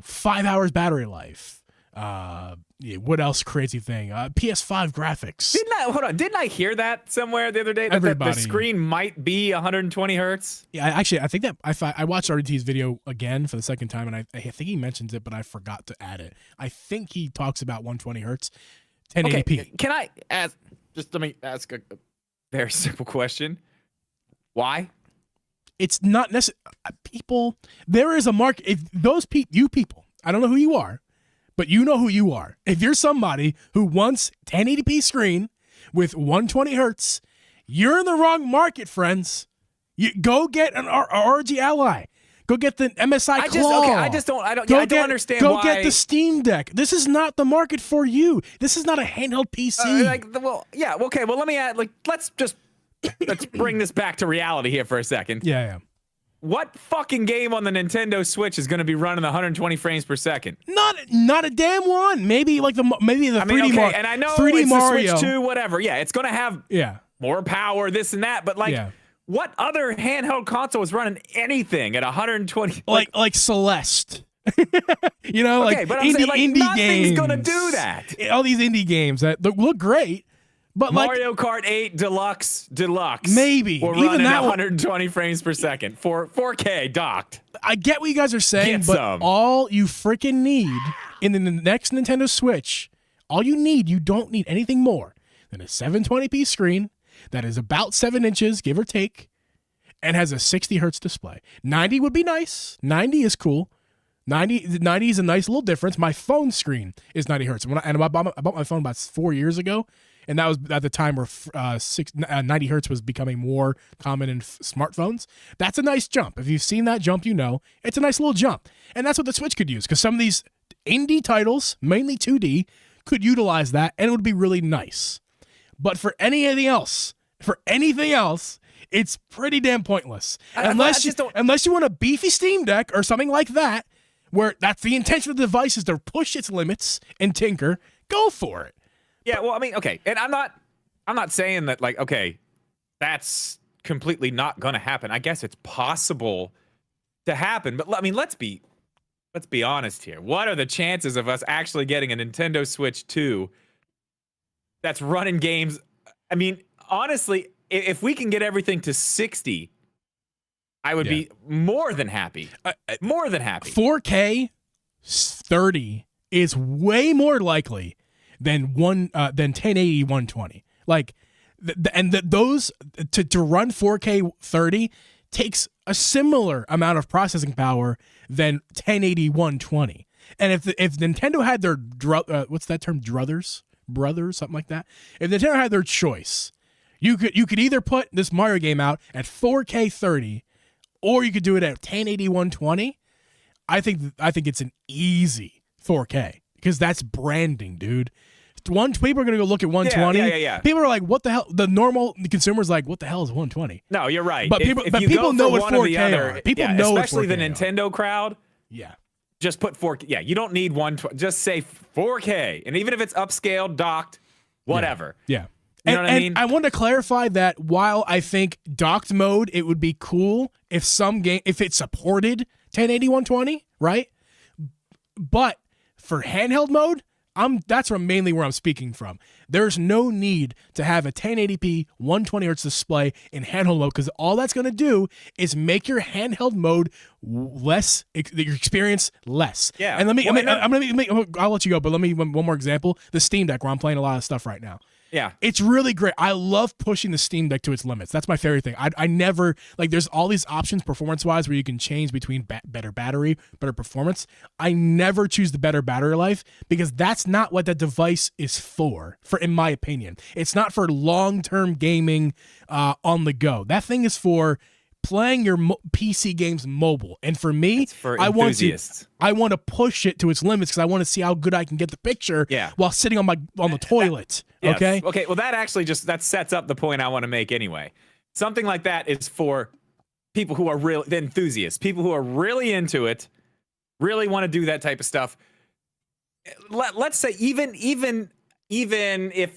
5 hours battery life, what else crazy thing? PS5 graphics. Didn't I hear that somewhere the other day? That the screen might be 120 hertz? Yeah, actually, I think that I watched RDT's video again for the second time, and I think he mentions it, but I forgot to add it. I think he talks about 120 hertz, 1080p. Okay, can I ask, let me ask a very simple question. Why? It's not necessary. People, there is a market. If you people, I don't know who you are, but you know who you are. If you're somebody who wants 1080p screen with 120 hertz, you're in the wrong market, friends. You go get an ROG Ally. Go get the MSI Claw. I don't understand why. Go get the Steam Deck. This is not the market for you. This is not a handheld PC. Let me add. Let's bring this back to reality here for a second. Yeah. What fucking game on the Nintendo Switch is going to be running 120 frames per second? Not a damn one. Maybe the 3D Mario. And I know 3D it's Mario. the Switch 2, whatever. Yeah, it's going to have more power, this and that. But what other handheld console is running anything at 120? Like Celeste. But I'm saying, indie nothing's games. going to do that. All these indie games that look great. But Mario Kart 8 Deluxe, maybe will run at 120 frames per second for 4K docked. I get what you guys are saying, all you freaking need in the next Nintendo Switch, you don't need anything more than a 720p screen that is about 7 inches, give or take, and has a 60 hertz display. 90 would be nice. 90 is cool. 90 is a nice little difference. My phone screen is 90 hertz. I bought my phone about 4 years ago. And that was at the time where 90 hertz was becoming more common in smartphones. That's a nice jump. If you've seen that jump, it's a nice little jump. And that's what the Switch could use, because some of these indie titles, mainly 2D, could utilize that, and it would be really nice. But for anything else, it's pretty damn pointless. Unless you want a beefy Steam Deck or something like that, where that's the intention of the device is to push its limits and tinker, go for it. Yeah, well, I mean, okay, and I'm not saying that that's completely not going to happen. I guess it's possible to happen, but I mean, let's be honest here. What are the chances of us actually getting a Nintendo Switch 2 that's running games? I mean, honestly, if we can get everything to 60, I would be more than happy. More than happy. 4K 30 is way more likely than 1080 120. Those to run 4K 30 takes a similar amount of processing power than 1080 120. And if Nintendo had their what's that term, brothers, something like that, if Nintendo had their choice, you could either put this Mario game out at 4K 30, or you could do it at 1080 120. I think it's an easy 4K, because that's branding, dude. People are going to go look at 120. Yeah. People are like, what the hell? The normal consumer's like, what the hell is 120? No, you're right. But people know what 4K are. People know especially the Nintendo crowd. Yeah. Just put 4K. Yeah, you don't need 120. Just say 4K. And even if it's upscaled, docked, whatever. Yeah. You know what I mean? I want to clarify that while I think docked mode, it would be cool if if it supported 1080 120, right? But for handheld mode, That's mainly where I'm speaking from. There's no need to have a 1080p 120 hertz display in handheld mode, because all that's going to do is make your handheld mode less, your experience less. Yeah. And I'll let you go, but let me one more example. The Steam Deck, where I'm playing a lot of stuff right now. Yeah. It's really great. I love pushing the Steam Deck to its limits. That's my favorite thing. I never, like, there's all these options performance-wise where you can change between better battery, better performance. I never choose the better battery life, because that's not what that device is for, in my opinion. It's not for long-term gaming on the go. That thing is for playing your PC games mobile. And for me, for I want to push it to its limits, because I want to see how good I can get the picture while sitting on the toilet. Yes. Okay. Okay. Well, that actually that sets up the point I want to make anyway. Something like that is for people who are the enthusiasts, people who are really into it, really want to do that type of stuff. Let's say even if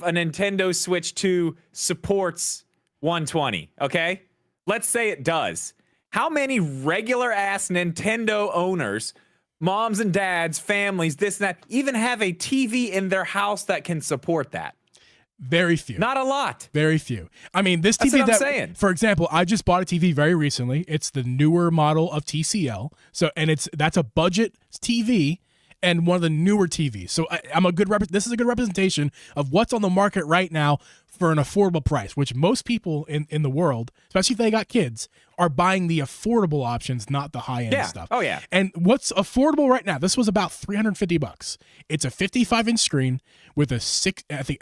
a Nintendo Switch 2 supports 120, okay? Let's say it does. How many regular ass Nintendo owners, moms and dads, families, this and that, even have a TV in their house that can support that? Very few. Not a lot. Very few. I mean, this TV That's what I'm saying. For example, I just bought a TV very recently. It's the newer model of TCL. That's a budget TV and one of the newer TVs. So this is a good representation of what's on the market right now for an affordable price, which most people in the world, especially if they got kids, are buying the affordable options, not the high-end stuff. Oh, yeah. And what's affordable right now, this was about $350. It's a 55-inch screen with a I think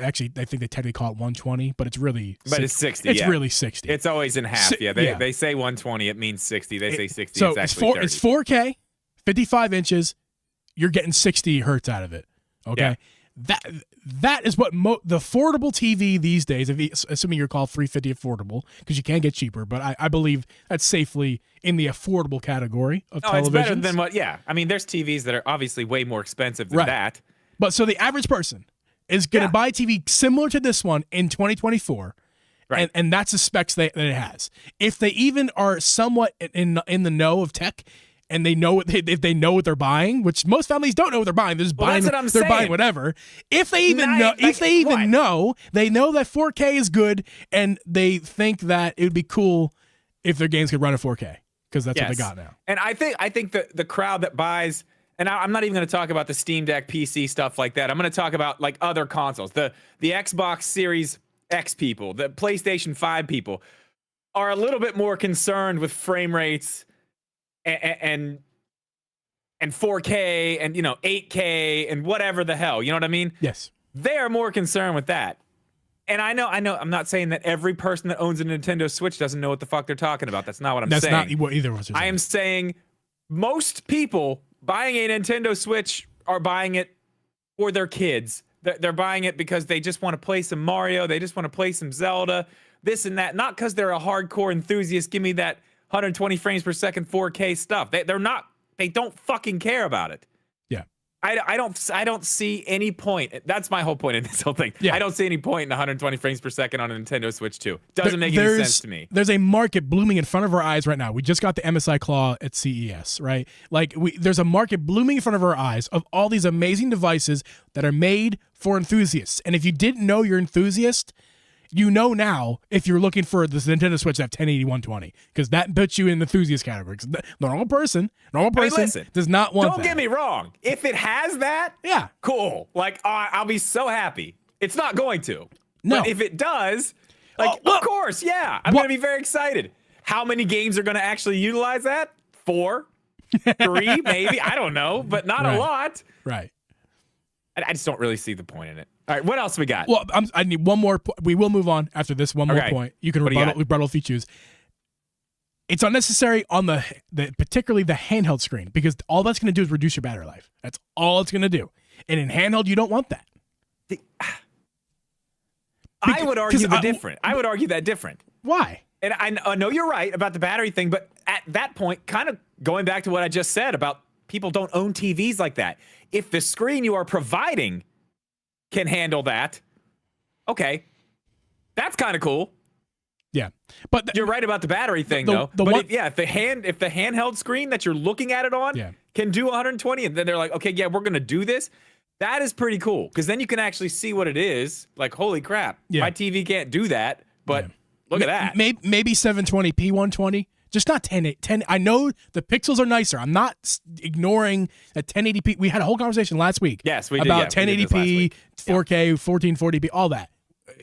they technically call it 120, but it's really it's 60. It's really 60. It's always in half. They say 120, it means 60. They say 60. So it's actually 30. It's 4K, 55 inches. You're getting 60 hertz out of it. Okay. Yeah. That is what the affordable TV these days, assuming you're called 350 affordable, because you can get cheaper, but I believe that's safely in the affordable category of television. It's better than I mean, there's TVs that are obviously way more expensive than that. But so the average person is going to buy a TV similar to this one in 2024. Right. And that's the specs that it has. If they even are somewhat in the know of tech, and they know if they know what they're buying, which most families don't know what they're buying. They're just buying. They're buying whatever. If they even know, they know that 4K is good, and they think that it would be cool if their games could run at 4K, because that's what they got now. And I think the crowd that buys, and I'm not even going to talk about the Steam Deck PC stuff like that. I'm going to talk about like other consoles. The Xbox Series X people, the PlayStation 5 people, are a little bit more concerned with frame rates and 4K and 8K and whatever the hell, you know what I mean? Yes. They are more concerned with that. And I know I'm not saying that every person that owns a Nintendo Switch doesn't know what the fuck they're talking about. That's not what I'm saying. That's not what either of us are saying. I am saying most people buying a Nintendo Switch are buying it for their kids. They're buying it because they just want to play some Mario, they just want to play some Zelda, this and that, not because they're a hardcore enthusiast. Give me that 120 frames per second 4K stuff. They don't fucking care about it. Yeah. I don't see any point. That's my whole point in this whole thing. Yeah. I don't see any point in 120 frames per second on a Nintendo Switch 2. Doesn't make any sense to me. There's a market blooming in front of our eyes right now. We just got the MSI Claw at CES, right? Like there's a market blooming in front of our eyes of all these amazing devices that are made for enthusiasts. And if you didn't know you're an enthusiast, you know now if you're looking for this Nintendo Switch to have 1080 120, because that puts you in the enthusiast category. The normal person does not want that. Don't get me wrong. If it has that, cool. Like, I'll be so happy. It's not going to. No. But if it does, of course, I'm going to be very excited. How many games are going to actually utilize that? 4? 3, maybe? I don't know, but not a lot. Right. I just don't really see the point in it. All right, what else we got? Well, I need one more. We will move on after this. One more point. You can rebuttal if you choose. It's unnecessary on the particularly the handheld screen, because all that's going to do is reduce your battery life. That's all it's going to do. And in handheld, you don't want that. I would argue different. I would argue that different. Why? And I know you're right about the battery thing, but at that point, kind of going back to what I just said about people don't own TVs like that. If the screen you are providing can handle that, okay, that's kind of cool. Yeah, but you're right about the battery thing, though. If the handheld screen that you're looking at it on can do 120, and then they're like, okay, we're gonna do this. That is pretty cool because then you can actually see what it is. Like, holy crap, my TV can't do that, but look at that. Maybe 720p 120, just not 10. I know the pixels are nicer. I'm not ignoring a 1080p. We had a whole conversation last week. Yes, we did. About yeah, 1080p, 4K, 1440p, all that.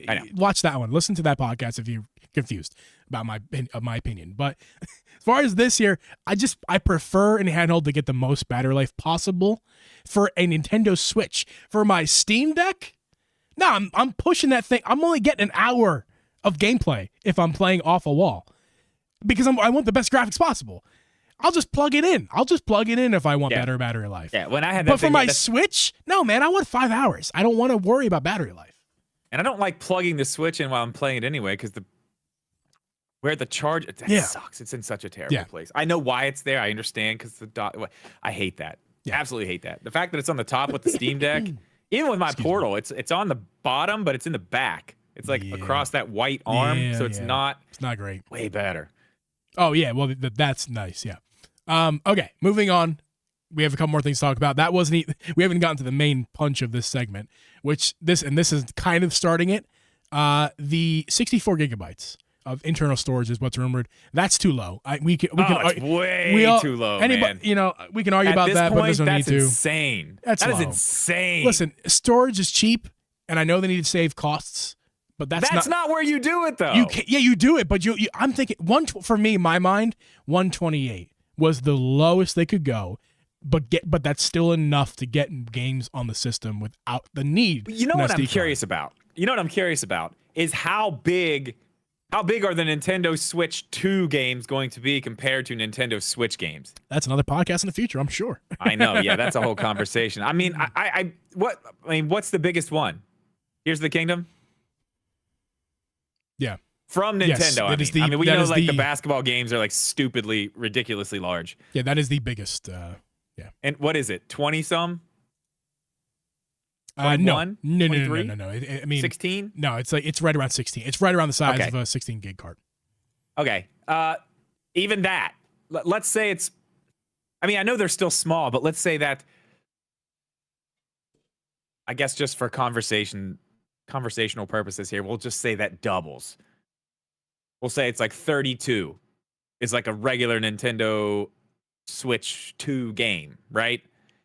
I know. Watch that one. Listen to that podcast if you're confused about my opinion. But as far as this here, I prefer in handheld to get the most battery life possible. For a Nintendo Switch, for my Steam Deck, no, I'm pushing that thing. I'm only getting an hour of gameplay if I'm playing off a wall because I want the best graphics possible. I'll just plug it in. If I want better battery life. Yeah, when I had that but for my Switch, no, man, I want 5 hours. I don't want to worry about battery life. And I don't like plugging the Switch in while I'm playing it anyway because where the charge sucks. It's in such a terrible place. I know why it's there. I understand because I hate that. Yeah. Absolutely hate that. The fact that it's on the top with the Steam Deck, even with my Portal, it's on the bottom, but it's in the back. It's like across that white arm, so it's not great. Way better. Oh yeah, well that's nice. Yeah. Okay, moving on. We have a couple more things to talk about. That wasn't. We haven't gotten to the main punch of this segment, this is kind of starting it. The 64 gigabytes of internal storage is what's rumored. That's too low. It's way too low, man. We can argue about that, but there's no need to. Insane. That is insane. Listen, storage is cheap, and I know they need to save costs, but that's not where you do it, though. You do it, but I'm thinking for me, my mind, 128 was the lowest they could go, but that's still enough to get games on the system without the need. You know what I'm curious about? Is how big are the Nintendo Switch 2 games going to be compared to Nintendo Switch games? That's another podcast in the future, I'm sure. I know, yeah, that's a whole conversation. I mean, what's the biggest one? Here's the Kingdom? Yeah. From Nintendo, yes, we know the basketball games are like stupidly, ridiculously large. Yeah, that is the biggest. Yeah. And what is it? 20-some? No. I mean 16? No, it's right around 16. It's right around the size of a 16 gig card. Okay. Even that. Let's say it's. I mean, I know they're still small, but let's say that. I guess just for conversational purposes here, we'll just say that doubles. We'll say it's like 32 is like a regular Nintendo Switch 2 game, right?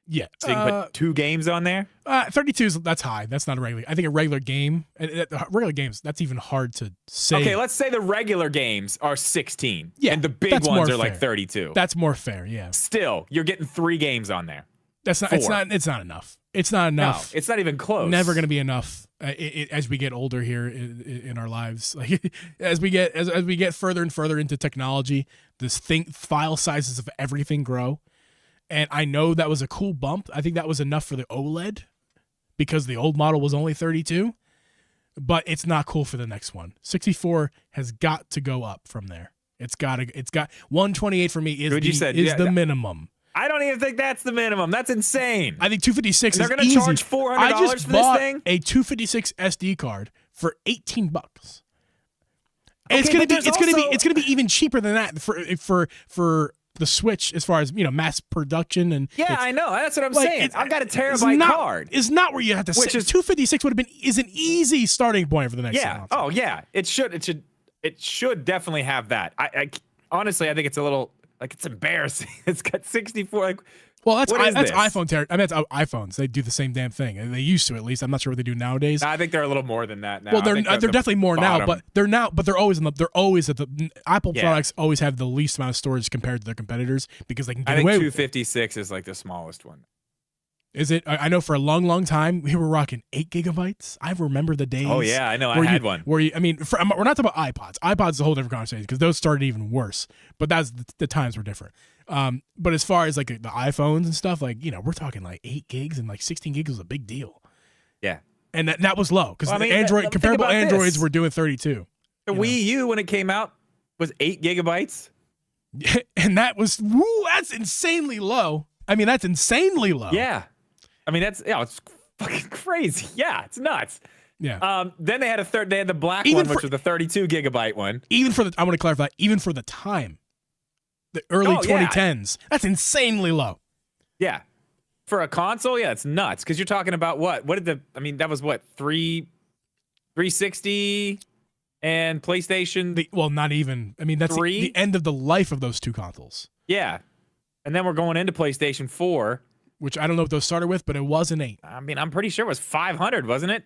Yeah. So you can put 2 games on there? 32 that's high. That's not a regular. I think a regular game, regular games, that's even hard to say. Okay, let's say the regular games are 16. Yeah. And the big ones are like 32. That's more fair, yeah. Still, you're getting 3 games on there. It's not enough. It's not enough. No, it's not even close. Never going to be enough as we get older here in our lives. Like as we get further and further into technology, file sizes of everything grow. And I know that was a cool bump. I think that was enough for the OLED because the old model was only 32, but it's not cool for the next one. 64 has got to go up from there. It's got 128 for me is the minimum. I don't even think that's the minimum. That's insane. I think 256 they're going to charge $400 I just for bought this thing? a 256 SD card for $18. Okay, it's gonna be even cheaper than that for the Switch as far as mass production and I know that's what I'm saying. I've got a terabyte card. It's not where you have to. Which is 256 is an easy starting point for the next. Yeah. Console. Oh yeah. It should definitely have that. I honestly I think it's a little like it's embarrassing. It's got 64. Like, well, that's iPhone. I mean, that's iPhones. They do the same damn thing. They used to, at least. I'm not sure what they do nowadays. I think they're a little more than that now. Well, they're definitely more now, but they're always at the Apple products always have the least amount of storage compared to their competitors because they can get away. I think 256 is like the smallest one. Is it? I know for a long, long time we were rocking 8 gigabytes. I remember the days. Oh yeah, I know. I had one. We're not talking about iPods. iPods is a whole different conversation because those started even worse. But that's the times were different. But as far as like the iPhones and stuff, like we're talking like 8 gigs and like 16 gigs was a big deal. Yeah, and that was low because comparable Androids were doing 32. The Wii U when it came out was 8 gigabytes, and that's insanely low. I mean, that's insanely low. Yeah. I mean, it's fucking crazy. Yeah, it's nuts. Yeah. Then they had the black one, which was the 32 gigabyte one. I want to clarify, even for the time, the early 2010s, that's insanely low. Yeah. For a console, yeah, it's nuts. Because you're talking about what? What did the? I mean, that was what 360 and PlayStation. Well, not even. I mean, that's the end of the life of those two consoles. Yeah, and then we're going into PlayStation 4, which I don't know what those started with, but it was an 8. I mean, I'm pretty sure it was 500, wasn't it?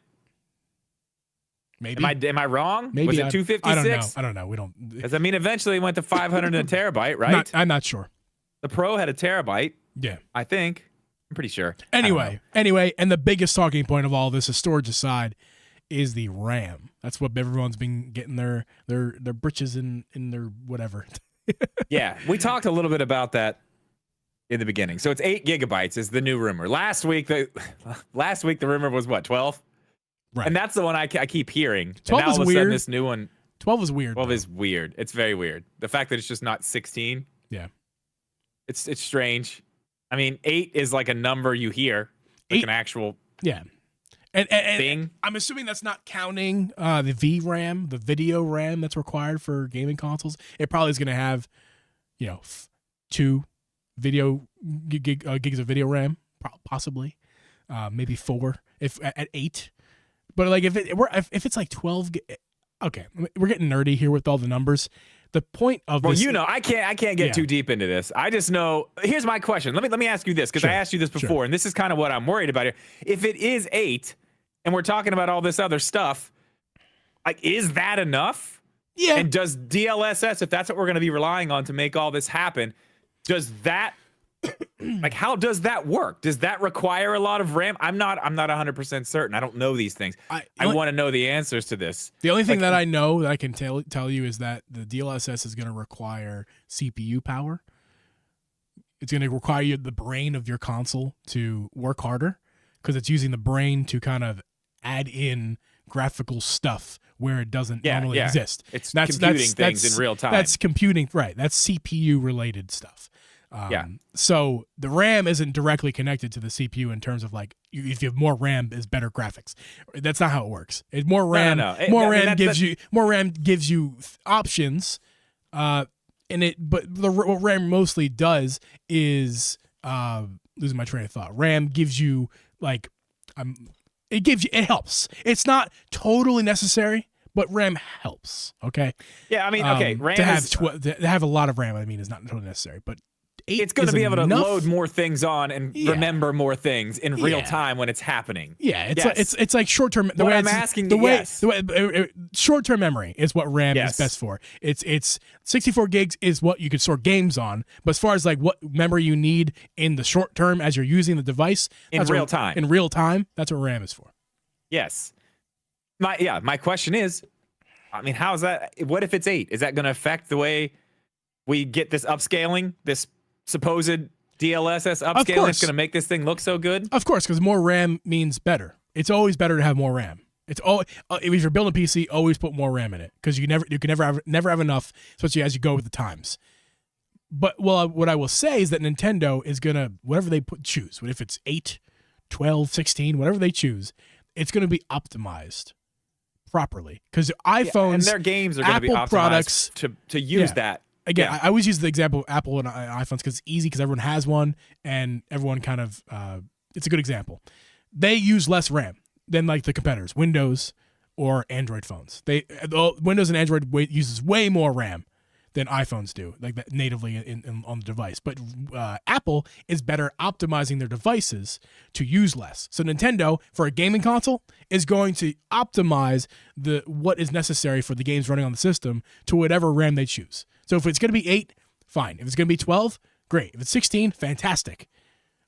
Maybe. Am I wrong? Maybe. Was it 256? I don't know. We don't. Because I mean, eventually it went to 500 and a terabyte, right? I'm not sure. The Pro had a terabyte. Yeah, I think. I'm pretty sure. Anyway, and the biggest talking point of all this, is storage aside, is the RAM. That's what everyone's been getting their britches in their whatever. Yeah, we talked a little bit about that in the beginning. So it's 8 gigabytes is the new rumor. Last week the rumor was what, 12? Right. And that's the one I keep hearing. 12 and now is all of a weird. sudden this new one. 12 is weird. 12 is weird. It's very weird. The fact that it's just not 16. Yeah. It's strange. I mean, 8 is like a number you hear, like an actual and thing. I'm assuming that's not counting the VRAM, the video RAM that's required for gaming consoles. It probably is going to have, 2 video gigs of video RAM, possibly, maybe 4 if at 8. But like if it's like 12, okay, we're getting nerdy here with all the numbers. The point of this, I can't get too deep into this. I just know. Here's my question. Let me ask you this, because I asked you this before, and this is kind of what I'm worried about here. If it is 8, and we're talking about all this other stuff, like, is that enough? Yeah. And does DLSS, if that's what we're going to be relying on to make all this happen, does that, like, how does that work? Does that require a lot of RAM? I'm not 100% certain. I don't know these things. I want to know the answers to this. The only thing that I know that I can tell you is that the DLSS is going to require CPU power. It's going to require the brain of your console to work harder, because it's using the brain to kind of add in graphical stuff where it doesn't normally exist. It's computing things in real time. That's computing, right? That's CPU related stuff. So the RAM isn't directly connected to the CPU in terms of like, if you have more RAM is better graphics. That's not how it works. More RAM, more RAM gives you options. But what RAM mostly does is losing my train of thought. RAM gives you it helps. It's not totally necessary, but RAM helps. Okay. Yeah, I mean, okay, RAM to have a lot of RAM, I mean, is not totally necessary, but it's going to be able to load more things on and remember more things in real time when it's happening. Yeah, it's like short-term. Short-term memory is what RAM is best for. It's 64 gigs is what you could store games on, but as far as like what memory you need in the short term as you're using the device in real time, that's what RAM is for. Yes. My question is, I mean, how is that? What if it's 8? Is that going to affect the way we get this upscaling, this supposed DLSS upscaling that's going to make this thing look so good? Of course, because more RAM means better. It's always better to have more RAM. It's always, if you're building a PC, always put more RAM in it, because you can never have enough, especially as you go with the times. But what I will say is that Nintendo is gonna, whatever they choose, if it's 8, 12, 16, whatever they choose, it's gonna be optimized properly, because iPhones and their games are going to be optimized products to use that. Again, I always use the example of Apple and iPhones because it's easy, because everyone has one and everyone kind of it's a good example. They use less RAM than like the competitors, Windows or Android phones. Windows and Android uses way more RAM than iPhones do, like that natively on the device. But Apple is better optimizing their devices to use less. So Nintendo, for a gaming console, is going to optimize what is necessary for the games running on the system to whatever RAM they choose. So if it's going to be 8, fine. If it's going to be 12, great. If it's 16, fantastic.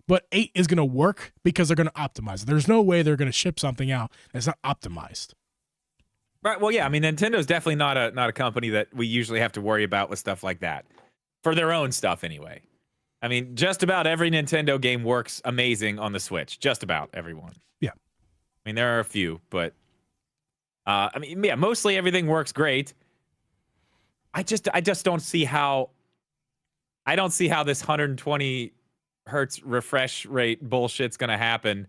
But 8 is going to work because they're going to optimize it. There's no way they're going to ship something out that's not optimized. Right. Well, yeah. I mean, Nintendo's definitely not a company that we usually have to worry about with stuff like that, for their own stuff anyway. I mean, just about every Nintendo game works amazing on the Switch. Just about everyone. Yeah. I mean, there are a few, but mostly everything works great. I just don't see how. I don't see how this 120 hertz refresh rate bullshit's gonna happen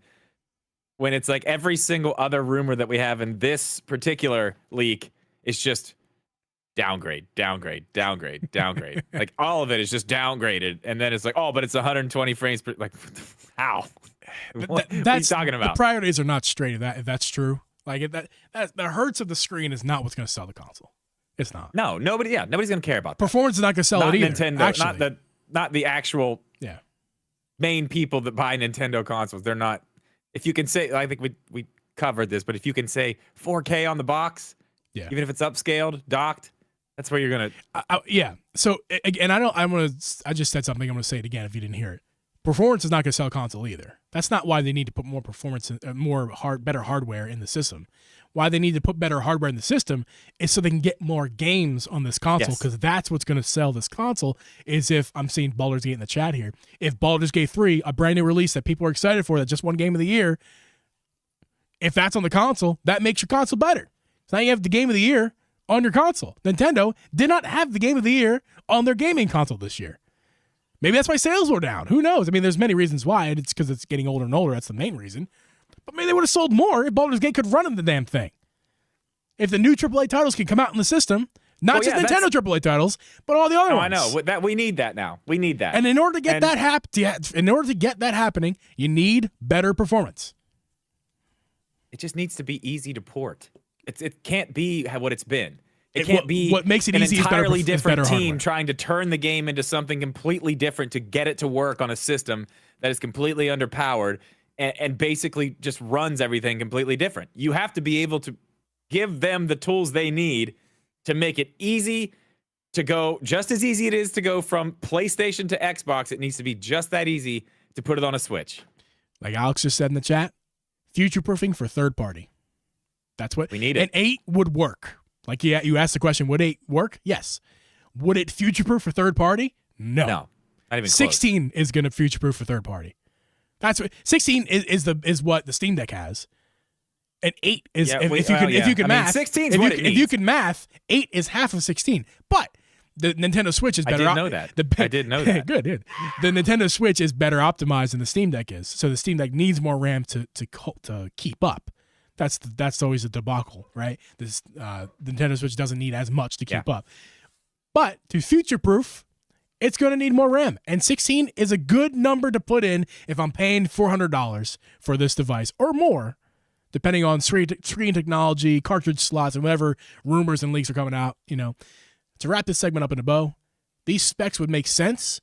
when it's like every single other rumor that we have in this particular leak is just downgrade, downgrade, downgrade, downgrade. Like all of it is just downgraded, and then it's like, oh, but it's 120 frames per. Like, how? What are you talking about? The priorities are not straight. If that's true, like that the hertz of the screen is not what's going to sell the console. It's not. No, nobody. Yeah, nobody's going to care about that. Performance is not going to sell Not it either. Nintendo. Actually. Not the actual. Yeah. Main people that buy Nintendo consoles, they're not. If you can say, I think we covered this, but if you can say 4K on the box, yeah, even if it's upscaled, docked, that's where you're gonna. Yeah. So again, I just said something. I'm gonna say it again if you didn't hear it. Performance is not gonna sell a console either. That's not why they need to put more performance, better hardware in the system. Why they need to put better hardware in the system is so they can get more games on this console, because that's what's going to sell this console. Is if I'm seeing Baldur's Gate in the chat here, if Baldur's Gate 3, a brand new release that people are excited for, that just won Game of the Year, if that's on the console, that makes your console better. So now you have the Game of the Year on your console. Nintendo did not have the Game of the Year on their gaming console this year. Maybe that's why sales were down. Who knows? I mean, there's many reasons why. It's because it's getting older and older. That's the main reason. But maybe they would have sold more if Baldur's Gate could run the damn thing. If the new AAA titles could come out in the system, not just Nintendo AAA titles, but all the other ones. I know that we need that now. We need that. And in order to get that happening, you need better performance. It just needs to be easy to port. It can't be what it's been. It can't be what makes it an easy entirely is different better team hardware. trying to turn the game into something completely different to get it to work on a system that is completely underpowered and basically just runs everything completely different. You have to be able to give them the tools they need to make it easy to go, just as easy it is to go from PlayStation to Xbox. It needs to be just that easy to put it on a Switch. Like Alex just said in the chat, future-proofing for third party. That's what we need. It. And 8 would work. Like you asked the question, would 8 work? Yes. Would it future-proof for third party? No. Not even 16 is going to future-proof for third party. That's what 16 is what the Steam Deck has. And 8 is if you can math. 16 if you can math, 8 is half of 16. But the Nintendo Switch is better. I did know that. I did know that. Good. The Nintendo Switch is better optimized than the Steam Deck is. So the Steam Deck needs more RAM to keep up. That's always a debacle, right? This the Nintendo Switch doesn't need as much to keep up. But to future-proof, it's going to need more RAM. And 16 is a good number to put in if I'm paying $400 for this device or more, depending on screen technology, cartridge slots, and whatever rumors and leaks are coming out. To wrap this segment up in a bow, these specs would make sense,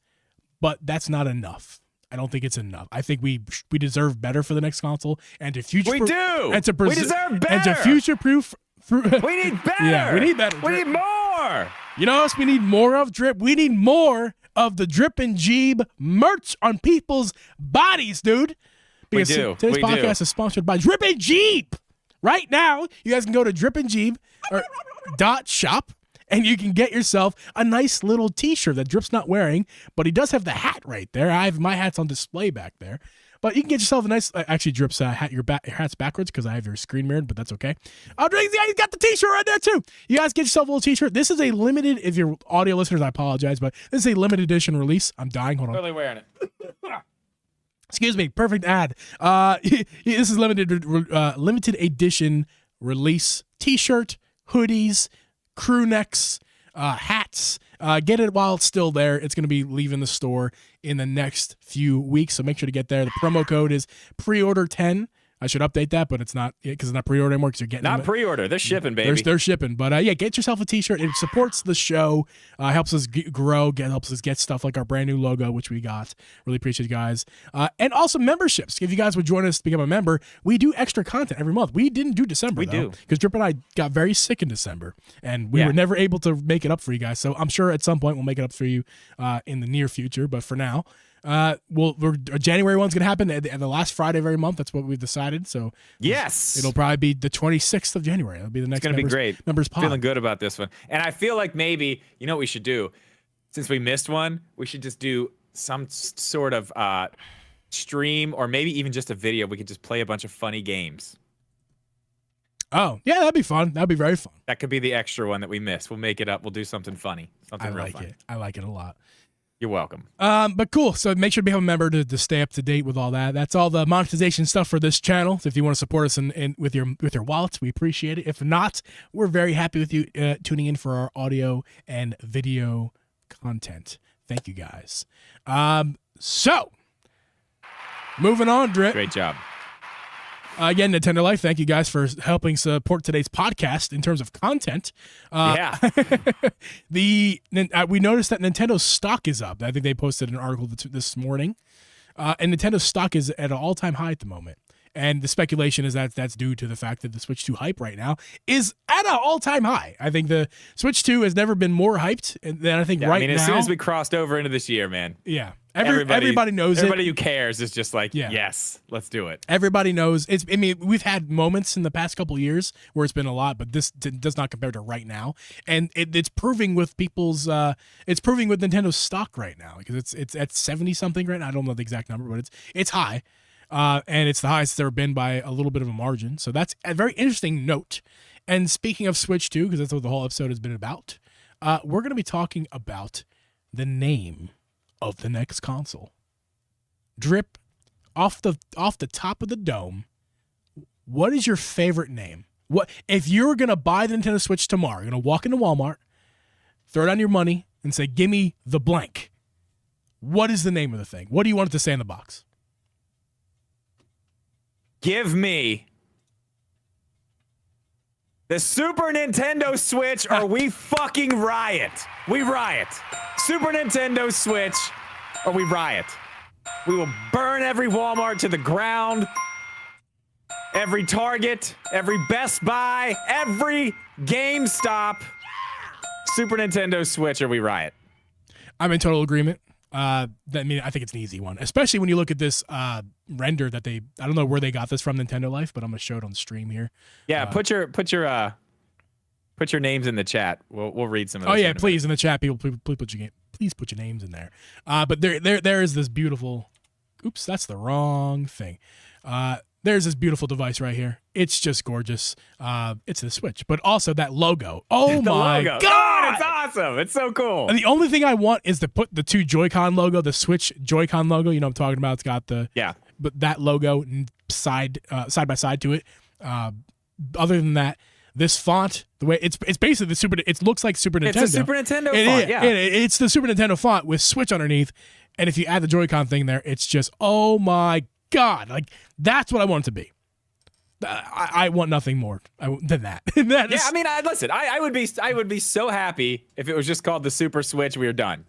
but that's not enough. I don't think it's enough. I think we deserve better for the next console, and to future-proof. We do. And to we deserve better. And to future-proof. We need better. Yeah, we need better. We need more. You know what else we need more of, Drip? We need more of the Drip and Jeeb merch on people's bodies, dude. Because we do. Today's podcast is sponsored by Drip and Jeeb. Right now, you guys can go to dripandjeeb.shop and you can get yourself a nice little t-shirt that Drip's not wearing, but he does have the hat right there. My hat's on display back there. But you can get yourself a nice, actually Drip's hat, your hat's backwards because I have your screen mirrored, but that's okay. He's got the t-shirt right there too. You guys get yourself a little t-shirt. This is a limited, if you're audio listeners, I apologize, but this is a limited edition release. I'm dying, hold on. Totally wearing it. Excuse me, perfect ad. This is limited edition release t-shirt, hoodies, crew necks, hats. Get it while it's still there. It's going to be leaving the store in the next few weeks, so make sure to get there. The promo code is preorder10. I should update that, but it's not because it's not pre-order anymore because you're getting not pre-order. They're shipping, baby. They're shipping. But get yourself a t-shirt. It supports the show, helps us grow, helps us get stuff like our brand new logo, which we got. Really appreciate you guys. And also memberships. If you guys would join us to become a member, we do extra content every month. We didn't do December, though, because Drip and I got very sick in December, and we were never able to make it up for you guys. So I'm sure at some point we'll make it up for you in the near future. But for now, January 1's gonna happen at the last Friday of every month. That's what we've decided. So yes, it'll probably be the 26th of January. It'll be the next. It's gonna be great. Members pod. Feeling good about this one, and I feel like maybe what we should do, since we missed one, we should just do some sort of stream or maybe even just a video. We could just play a bunch of funny games. Oh yeah, that'd be fun. That'd be very fun. That could be the extra one that we missed. We'll make it up. We'll do something funny. Something real funny. I like it a lot. You're welcome. But cool. So make sure to become a member to stay up to date with all that. That's all the monetization stuff for this channel. So if you want to support us with your wallets, we appreciate it. If not, we're very happy with you tuning in for our audio and video content. Thank you guys. So moving on, Drip. Great job. Again, Nintendo Life, thank you guys for helping support today's podcast in terms of content. Yeah. We noticed that Nintendo's stock is up. I think they posted an article this morning. And Nintendo's stock is at an all-time high at the moment. And the speculation is that that's due to the fact that the Switch 2 hype right now is at an all-time high. I think the Switch 2 has never been more hyped than I think right now. I mean, as soon as we crossed over into this year, man. Yeah. Everybody knows everybody who cares is just like, yeah. Yes, let's do it. Everybody knows. We've had moments in the past couple of years where it's been a lot, but this does not compare to right now. And it's proving with it's proving with Nintendo's stock right now because it's at 70 something right now. I don't know the exact number, but it's high. And it's the highest it's ever been by a little bit of a margin. So that's a very interesting note. And speaking of Switch 2, because that's what the whole episode has been about, we're going to be talking about the name of the next console. Drip, off the top of the dome, what is your favorite name? What if you're gonna buy the Nintendo Switch tomorrow? You're gonna walk into Walmart, throw down your money, and say, "Give me the blank." What is the name of the thing? What do you want it to say in the box? Give me the Super Nintendo Switch, or we fucking riot. We riot. Super Nintendo Switch, or we riot. We will burn every Walmart to the ground, every Target, every Best Buy, every GameStop. Super Nintendo Switch, or we riot. I'm in total agreement. I think it's an easy one, especially when you look at this render that I don't know where they got this from, Nintendo Life, but I'm gonna show it on the stream here. Yeah, put your names in the chat. We'll read some of those. Oh yeah, please in the chat, people, please put your names in there. But there is this beautiful. Oops, that's the wrong thing. There's this beautiful device right here. It's just gorgeous. It's the Switch, but also that logo. Oh my logo. God, it's awesome. It's so cool. And the only thing I want is to put the two Joy-Con logo, the Switch Joy-Con logo. You know what I'm talking about? It's got but that logo side by side to it. Other than that, this font, the way it's basically the Super. It looks like Super Nintendo. It's a Super Nintendo font. Yeah, it's the Super Nintendo font with Switch underneath. And if you add the Joy-Con thing there, it's just oh my God, like that's what I want it to be. I want nothing more than that. Listen, I would be so happy if it was just called the Super Switch. We were done.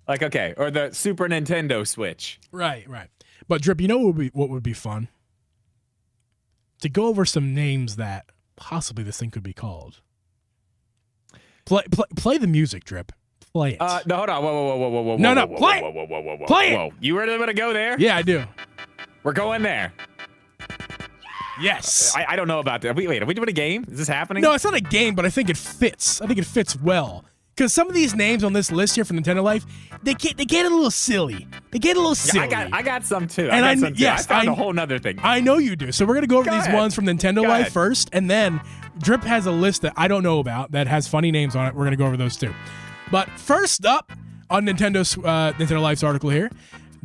Like, okay, or the Super Nintendo Switch. Right. But Drip, you know what would be fun? To go over some names that possibly this thing could be called. Play the music, Drip. Play it. No, hold on. Whoa. No, play it. Whoa. Play it. You ready to go there? Yeah, I do. We're going there. Yes. I don't know about that. Wait, are we doing a game? Is this happening? No, it's not a game, but I think it fits. I think it fits well. Because some of these names on this list here for Nintendo Life, they get a little silly. Yeah, I got some too. I found a whole nother thing. I know you do. So we're going to go over these ones from Nintendo Life first, and then Drip has a list that I don't know about that has funny names on it. We're going to go over those too. But first up on Nintendo Life's article here,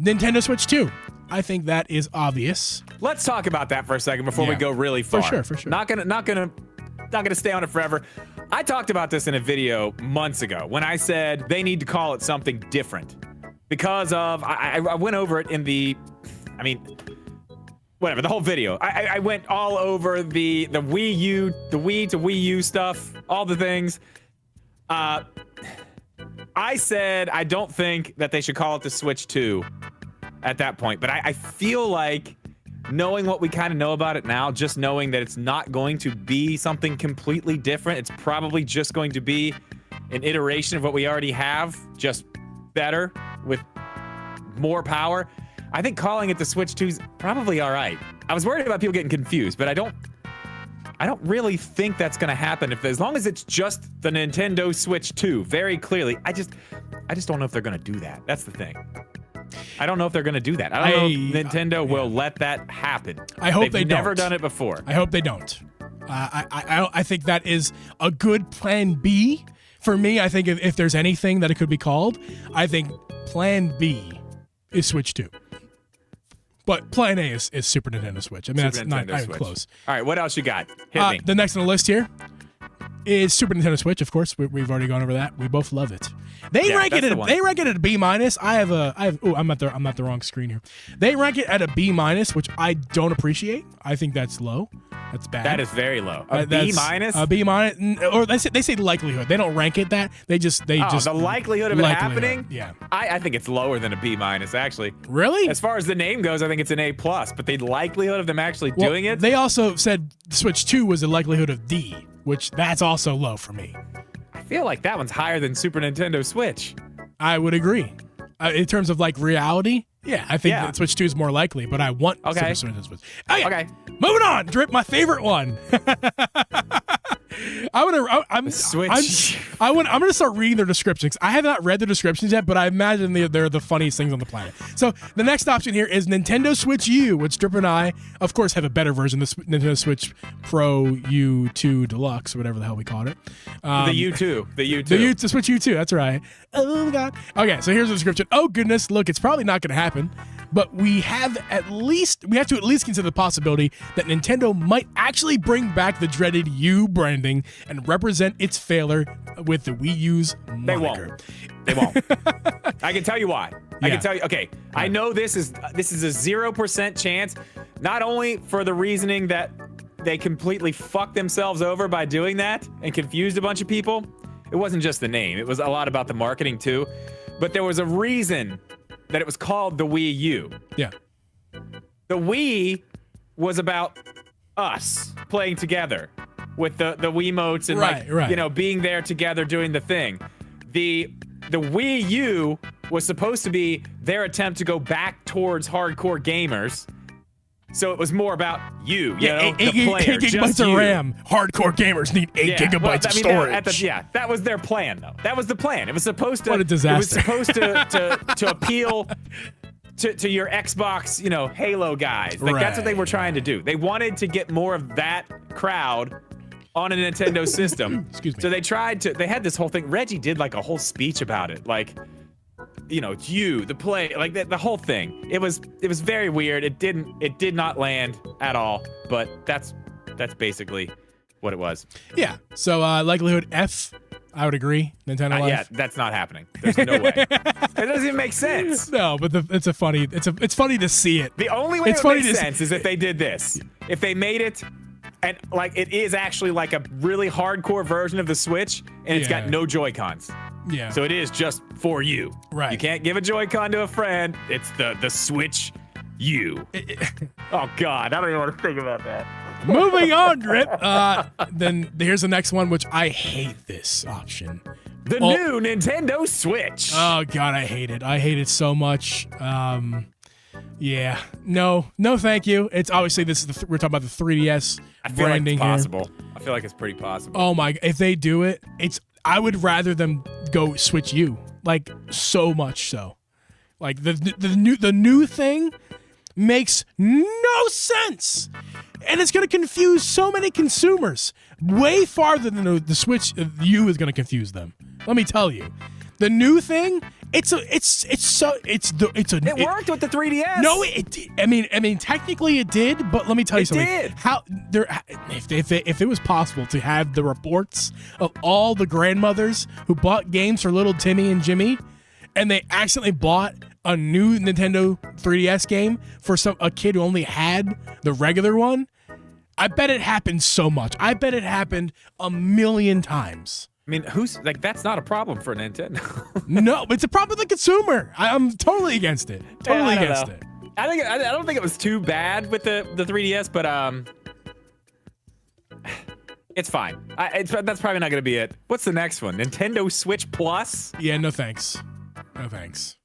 Nintendo Switch 2. I think that is obvious. Let's talk about that for a second before we go really far. For sure. Not gonna stay on it forever. I talked about this in a video months ago when I said they need to call it something different because of I went over it in the whole video. I went all over the Wii U, the Wii to Wii U stuff, all the things. I said I don't think that they should call it the Switch 2 at that point, but I feel like knowing what we kind of know about it now, just knowing that it's not going to be something completely different, it's probably just going to be an iteration of what we already have, just better with more power. I think calling it the Switch 2 is probably all right. I was worried about people getting confused, but I don't really think that's going to happen as long as it's just the Nintendo Switch 2 very clearly. I just don't know if they're going to do that. That's the thing. I don't know if they're going to do that. I don't know if Nintendo will let that happen. I hope They've they never don't. done it before. I hope they don't. I think that is a good plan B for me. I think if there's anything that it could be called, I think Plan B is Switch 2. But Plan A is Super Nintendo Switch. I mean, that's not even close. All right, what else you got? Hit me. The next on the list here is Super Nintendo Switch. Of course, we've already gone over that. We both love it. They rank it at a B minus. I'm at the wrong screen here. They rank it at a B minus, which I don't appreciate. I think that's low. That's bad. That is very low. A B minus? A B minus, or they say likelihood. They don't rank it that. They just the likelihood of it happening. Yeah, I think it's lower than a B minus actually. Really? As far as the name goes, I think it's an A plus. But the likelihood of them actually doing it. They also said Switch 2 was a likelihood of D, which that's also low for me. I feel like that one's higher than Super Nintendo Switch. I would agree. In terms of like reality, yeah, I think that Switch 2 is more likely, but I want Super Nintendo Switch. Okay. Moving on, Drip, my favorite one. I'm gonna start reading their descriptions. I have not read the descriptions yet, but I imagine they're the funniest things on the planet. So the next option here is Nintendo Switch U, which Drip and I, of course, have a better version, the Nintendo Switch Pro U2 Deluxe, or whatever the hell we called it. The U2. The Switch U2, that's right. Oh, God. Okay, so here's the description. Oh, goodness. Look, it's probably not going to happen, but we have to at least consider the possibility that Nintendo might actually bring back the dreaded U branding and represent its failure with the Wii U's moniker. They won't. I can tell you why. I can tell you. Okay, I know this is a 0% chance, not only for the reasoning that they completely fucked themselves over by doing that and confused a bunch of people. It wasn't just the name. It was a lot about the marketing too. But there was a reason that it was called the Wii U. Yeah. The Wii was about us playing together with the Wiimotes and being there together doing the thing. The Wii U was supposed to be their attempt to go back towards hardcore gamers. So it was more about you know, the player, 8 gigabytes of RAM. Hardcore gamers need 8 gigabytes of storage. That was their plan, though. That was the plan. It was supposed to. What a disaster. It was supposed to appeal to your Xbox, Halo guys. Like that's what they were trying to do. They wanted to get more of that crowd on a Nintendo system. Excuse me. So they had this whole thing. Reggie did like a whole speech about it, like. The play, like the whole thing. It was very weird. It did not land at all. But that's basically what it was. Yeah. So likelihood F, I would agree. Nintendo Life. Yeah, that's not happening. There's no way. It doesn't even make sense. No, but it's funny to see it. The only way it would make sense is if they did this. If they made it. And like it is actually like a really hardcore version of the Switch, and it's got no Joy-Cons. Yeah. So it is just for you. Right. You can't give a Joy-Con to a friend. It's the Switch U. Oh God, I don't even want to think about that. Moving on, Drip. Then here's the next one, which I hate this option. The new Nintendo Switch. Oh God, I hate it. I hate it so much. Yeah, no, thank you. It's obviously we're talking about the 3DS branding like it's possible. Here. I feel like it's pretty possible. Oh my! If they do it, I would rather them go Switch U, like so much so. Like the new thing makes no sense, and it's going to confuse so many consumers way farther than the Switch U is going to confuse them. Let me tell you, the new thing. It worked with the 3DS. No, it did. I mean, technically it did, but let me tell you something. It did. If it was possible to have the reports of all the grandmothers who bought games for little Timmy and Jimmy, and they accidentally bought a new Nintendo 3DS game for a kid who only had the regular one, I bet it happened so much. I bet it happened a million times. I mean, that's not a problem for Nintendo. No, it's a problem with the consumer. I'm totally against it. Totally against it. I don't think it was too bad with the 3DS, but it's fine. That's probably not going to be it. What's the next one? Nintendo Switch Plus? Yeah, no thanks. No thanks.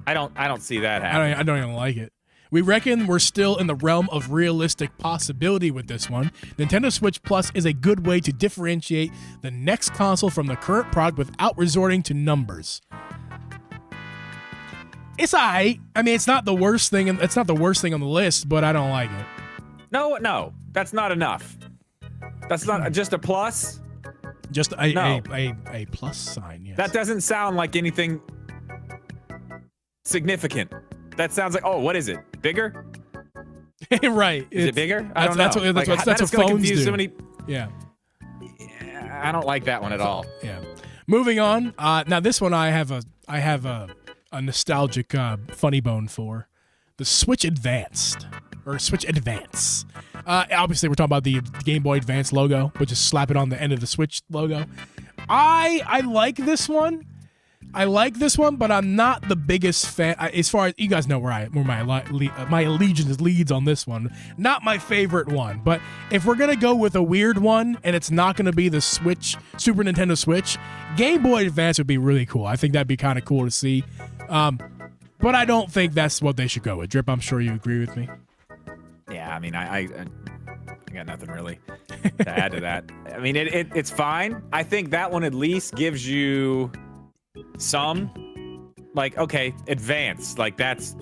I don't see that happening. I don't even like it. We reckon we're still in the realm of realistic possibility with this one. Nintendo Switch Plus is a good way to differentiate the next console from the current product without resorting to numbers. It's alright. I mean, it's not the worst thing, and it's not the worst thing on the list, but I don't like it. No, that's not enough. That's not just a plus. Just a plus sign. Yes. That doesn't sound like anything significant. That sounds like, oh, what is it? Bigger? Right. Is it bigger? I don't That's know. what phones confuse do. so many. Yeah. I don't like that one at all. Yeah. Moving on. Now this one I have a nostalgic funny bone for. The Switch Advanced. Or Switch Advance. Obviously, we're talking about the Game Boy Advance logo, but just slap it on the end of the Switch logo. I like this one. But I'm not the biggest fan. As far as you guys know, where my allegiance leads on this one. Not my favorite one, but if we're gonna go with a weird one, and it's not gonna be the Switch, Super Nintendo Switch, Game Boy Advance would be really cool. I think that'd be kind of cool to see. But I don't think that's what they should go with. Drip, I'm sure you agree with me. Yeah, I mean, I got nothing really to add to that. I mean, it's fine. I think that one at least gives you some, like, okay, advanced. Like, that's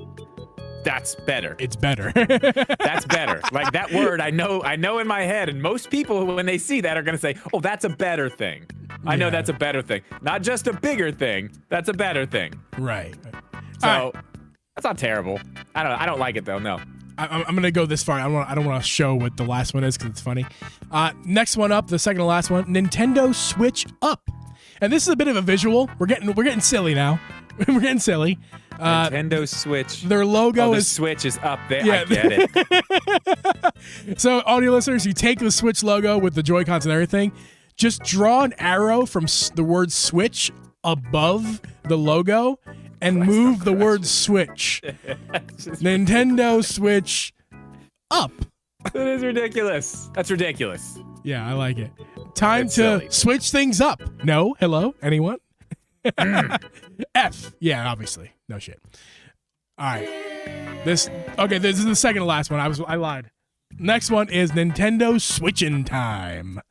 better. It's better. That's better. Like, that word, I know in my head, and most people, when they see that, are going to say, oh, that's a better thing. I know that's a better thing. Not just a bigger thing. That's a better thing. Right. So, that's not terrible. I don't like it, though, no. I'm gonna go this far. I don't want to show what the last one is because it's funny. Next one up, the second to last one, Nintendo Switch Up, and this is a bit of a visual. We're getting silly now. We're getting silly. Nintendo Switch. Their logo the is Switch is up there. Yeah. I get it. So, audio listeners, you take the Switch logo with the Joy-Cons and everything. Just draw an arrow from the word Switch above the logo. And move the word Switch. Nintendo Switch Up. That is ridiculous. That's ridiculous. Yeah, I like it. Time It's to silly. switch things up. No? Hello? Anyone? F. Yeah, obviously. No shit. All right. This is the second to last one. I lied. Next one is Nintendo Switchin' Time.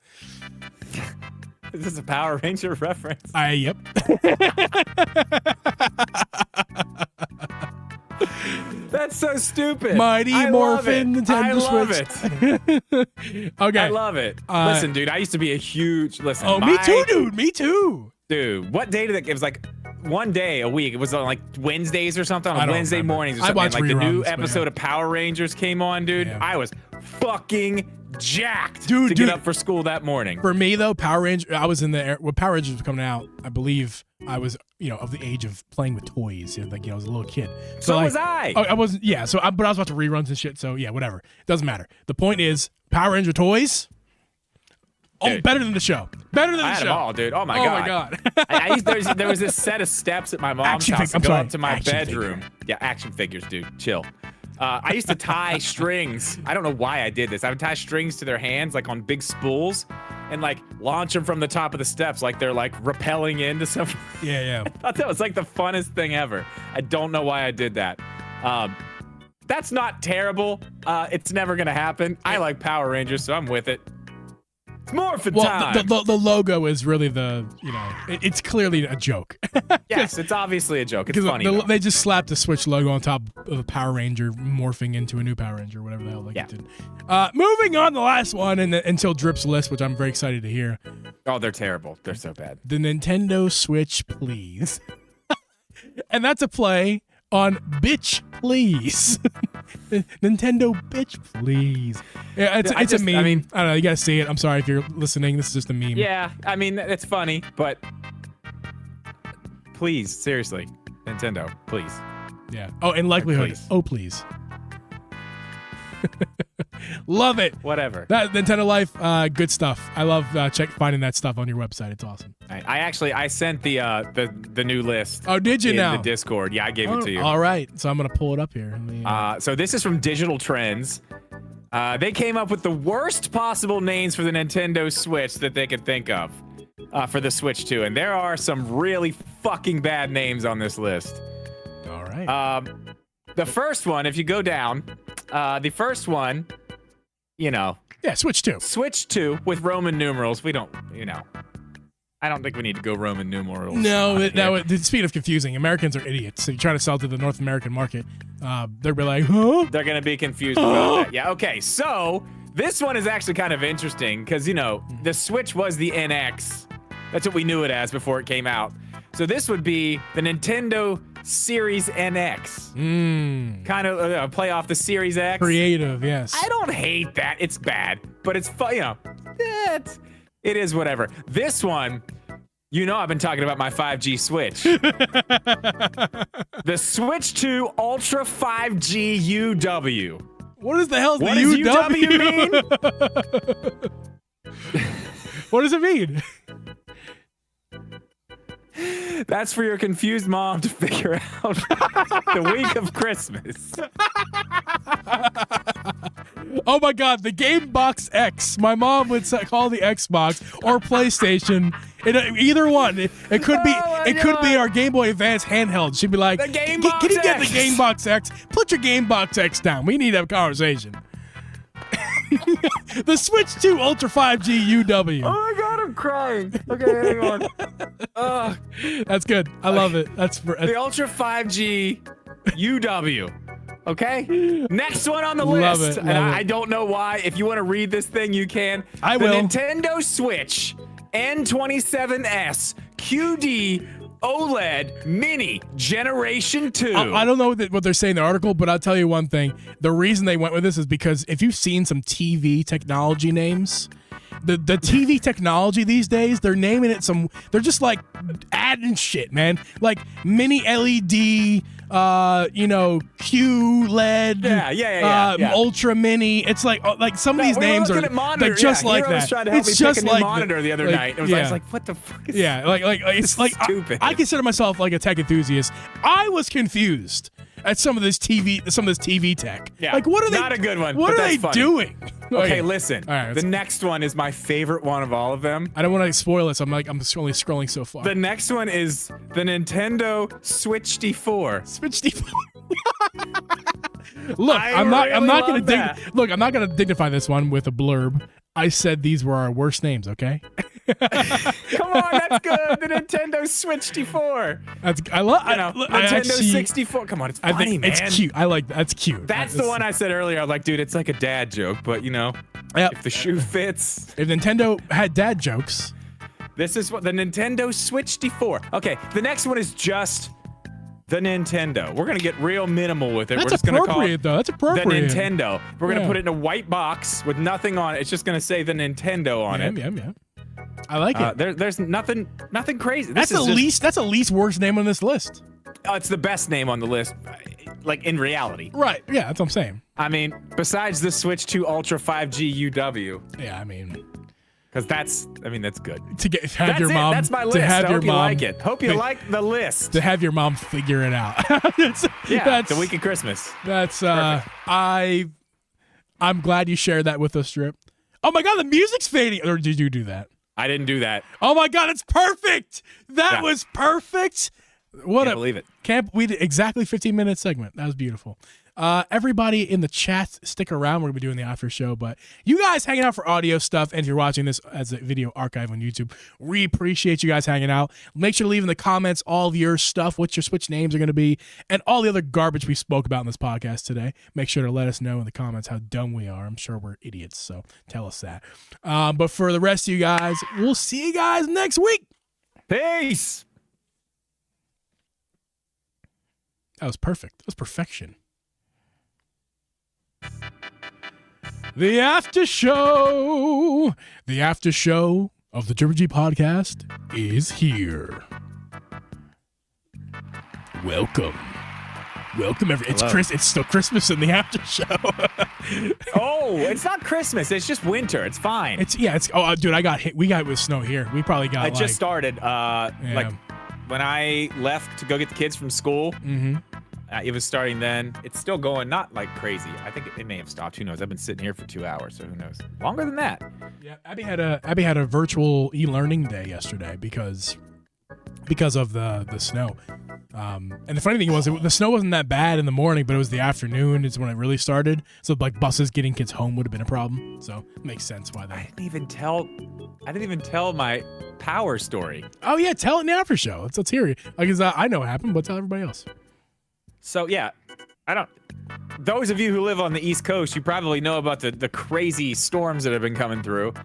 Is this a Power Ranger reference? Yep. That's so stupid. Mighty I Morphin Nintendo Switch. Okay. I love it. Listen, dude, I used to be a huge me too, dude. Me too. Dude, what day did it? It was like one day a week. It was on like Wednesdays or something. On Wednesday mornings or something. watch And, like the new reruns, episode of Power Rangers came on, dude. Yeah. I was fucking jacked Dude, to get up for school that morning. For me though, Power Ranger, I was in the air when Power Rangers was coming out. I believe I was, of the age of playing with toys. Like, I was a little kid. So like, was I. I wasn't. Yeah. But I was watching reruns and shit. So yeah, whatever. Doesn't matter. The point is, Power Ranger toys. Oh, Dude. better than the show. Better than the I had show. them all, dude. Oh my God. there was this set of steps at my mom's house to go up to my bedroom. Yeah, action figures, dude. Chill. I used to tie strings. I don't know why I did this. I would tie strings to their hands, like on big spools, and like launch them from the top of the steps, like they're like rappelling into something. Yeah. I thought that was like the funnest thing ever. I don't know why I did that. That's not terrible. It's never gonna happen. I like Power Rangers, so I'm with it. It's Morphin' time. The logo is really it's clearly a joke. Yes, it's obviously a joke. It's funny. They just slapped the Switch logo on top of a Power Ranger morphing into a new Power Ranger, whatever the hell it did. Moving on, the last one, until Drip's list, which I'm very excited to hear. Oh, they're terrible. They're so bad. The Nintendo Switch, please. And that's a play on Bitch Please. Nintendo Bitch Please. Yeah, it's a meme. I don't know, you gotta see it. I'm sorry if you're listening. This is just a meme. Yeah, I mean, it's funny, but please, seriously, Nintendo, please. Yeah. Oh, in likelihood. Please. Oh, please. Love it. Whatever. That Nintendo Life, good stuff. I love finding that stuff on your website. It's awesome. I sent the new list. Oh, did you in now? the Discord? Yeah, I gave it to you. All right, so I'm gonna pull it up here. So this is from Digital Trends. They came up with the worst possible names for the Nintendo Switch that they could think of for the Switch 2, and there are some really fucking bad names on this list. All right. The first one, if you go down, the first one, Yeah, Switch 2. Switch 2 with Roman numerals. We don't, I don't think we need to go Roman numerals. No, the speed of confusing. Americans are idiots. So you try to sell to the North American market, they'll be like, huh? They're going to be confused about that. Yeah, okay. So this one is actually kind of interesting because, the Switch was the NX. That's what we knew it as before it came out. So this would be the Nintendo Series NX. Kind of play off the Series X. Creative, yes. I don't hate that. It's bad, but it's fun. You know, it is whatever. This one, you know, I've been talking about my 5G Switch. The Switch 2 Ultra 5G UW. What is the hell is What the does UW? mean? What does it mean? That's for your confused mom to figure out the week of Christmas. Oh my God, the Game Box X. My mom would call the Xbox or PlayStation. Either one. It could be. It could be our Game Boy Advance handheld. She'd be like, The Game "Can Box you get the X." Game Box X? Put your Game Box X down. We need to have a conversation." The Switch 2 Ultra 5G UW. Oh my God, I'm crying. Okay, hang on. That's good. I love it. The Ultra 5G UW. Okay? Next one on the Love list. it, And love I it. don't know why. If you want to read this thing, you can. I the will. Nintendo Switch N27S QD OLED Mini Generation 2. I don't know what they're saying in the article, but I'll tell you one thing. The reason they went with this is because if you've seen some TV technology names, the TV technology these days, they're naming it they're just like adding shit, man. Like mini LED, QLED, yeah. ultra mini. It's like some of these names are they're just like Hero that. was trying to help It's me just pick a new like monitor the other night. I was like, what the fuck is yeah, it's like stupid. I consider myself like a tech enthusiast. I was confused at some of this TV tech. Yeah, like what are they? not a good one, What but are they that's funny. doing? Okay, listen. All right, the next one is my favorite one of all of them. I don't want to spoil this. I'm only scrolling so far. The next one is the Nintendo Switch D4. Switch D4. Look, I'm not gonna dignify this one with a blurb. I said these were our worst names, okay? Come on, that's good. The Nintendo Switch D4. Nintendo 64. Come on, it's funny, man. It's cute. I like that's cute. That's the one I said earlier. I'm like, dude, it's like a dad joke, but if the shoe fits. If Nintendo had dad jokes. This is what the Nintendo Switch D4. Okay, the next one is just the Nintendo. We're gonna get real minimal with it. That's We're just gonna call it though. That's appropriate. the Nintendo. We're gonna put it in a white box with nothing on it. It's just gonna say the Nintendo on it. Yeah. I like it. There's nothing crazy. That's the least worst name on this list. It's the best name on the list, like in reality. Right. Yeah, that's what I'm saying. I mean, besides the Switch 2 Ultra 5G UW. Yeah, I mean, because that's good. Have your mom. That's my list. To have I your hope you mom, like it. Hope you like the list. To have your mom figure it out. That's the week of Christmas. That's Perfect. I'm glad you shared that with us, Strip. Oh my God, the music's fading. Or did you do that? I didn't do that. Oh my God, it's perfect. That was perfect. Can't believe it. We did exactly 15-minute segment. That was beautiful. Everybody in the chat, stick around. We're gonna be doing the after show, but you guys hanging out for audio stuff, and if you're watching this as a video archive on YouTube, we appreciate you guys hanging out. Make sure to leave in the comments all of your stuff, what your Switch names are gonna be, and all the other garbage we spoke about in this podcast today. Make sure to let us know in the comments how dumb we are. I'm sure we're idiots, so tell us that. But for the rest of you guys, we'll see you guys next week. Peace. That was perfect. That was perfection. The after show of the Triple G podcast is here. Welcome, It's still Christmas in the after show. Oh, it's not Christmas. It's just winter. It's fine. Oh, dude, I got hit. We got it with snow here. We probably got. I just started. Like when I left to go get the kids from school. Mm-hmm. It was starting then. It's still going, not like crazy. I think it may have stopped. Who knows? I've been sitting here for 2 hours, so who knows? Longer than that. Yeah, Abby had a virtual e-learning day yesterday because of the snow. And the funny thing was, the snow wasn't that bad in the morning, but it was the afternoon is when it really started. So like buses getting kids home would have been a problem. So it makes sense why that. I didn't even tell my power story. Oh yeah, tell it in the after show. Let's hear it. Because I know what happened, but tell everybody else. So yeah, those of you who live on the East Coast, you probably know about the crazy storms that have been coming through.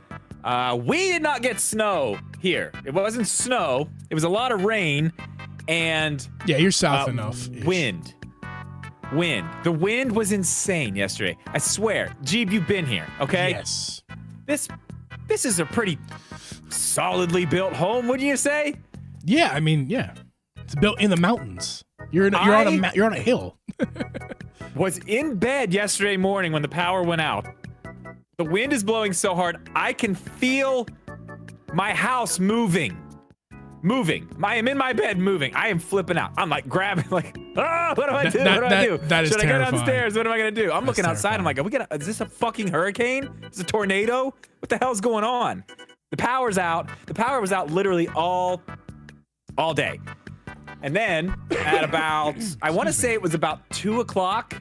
We did not get snow here. It wasn't snow. It was a lot of rain. and Yeah, you're south enough. Wind. The wind was insane yesterday. I swear. Jeeb, you've been here, okay? Yes. This is a pretty solidly built home, wouldn't you say? Yeah, I mean, yeah. It's built in the mountains. You're on a hill. Was in bed yesterday morning when the power went out. The wind is blowing so hard, I can feel my house moving. I am in my bed moving. I am flipping out. I'm like grabbing, like, what do I do? What do I do? That is Should I terrifying. go downstairs? What am I gonna do? I'm looking outside. terrifying. I'm like, is this a fucking hurricane? Is this a tornado? What the hell's going on? The power's out. The power was out literally all day. And then at about, I want to say it was about 2 o'clock,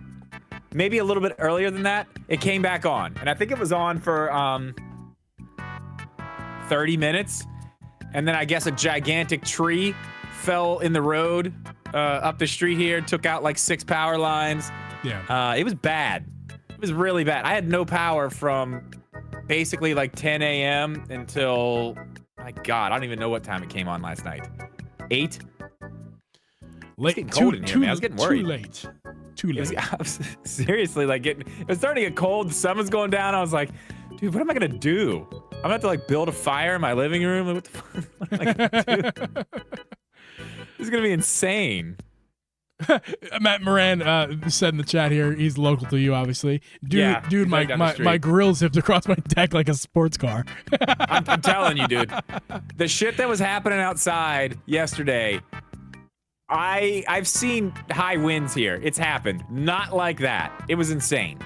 maybe a little bit earlier than that, it came back on. And I think it was on for 30 minutes. And then I guess a gigantic tree fell in the road up the street here, took out like 6 power lines. Yeah. It was bad. It was really bad. I had no power from basically like 10 a.m. until, my God, I don't even know what time it came on last night. 8? Late. It's getting cold in here, man. I was getting worried. Too late. I was seriously like it was starting to get cold. The sun was going down. I was like, dude, what am I gonna do? I'm gonna have to like build a fire in my living room. Like, what the fuck? What am I gonna do? This is gonna be insane. Matt Moran said in the chat here, he's local to you, obviously. Dude, he's right down the my street. grill zipped across my deck like a sports car. I'm telling you, dude. The shit that was happening outside yesterday. I've seen high winds here. It's happened. Not like that. It was insane.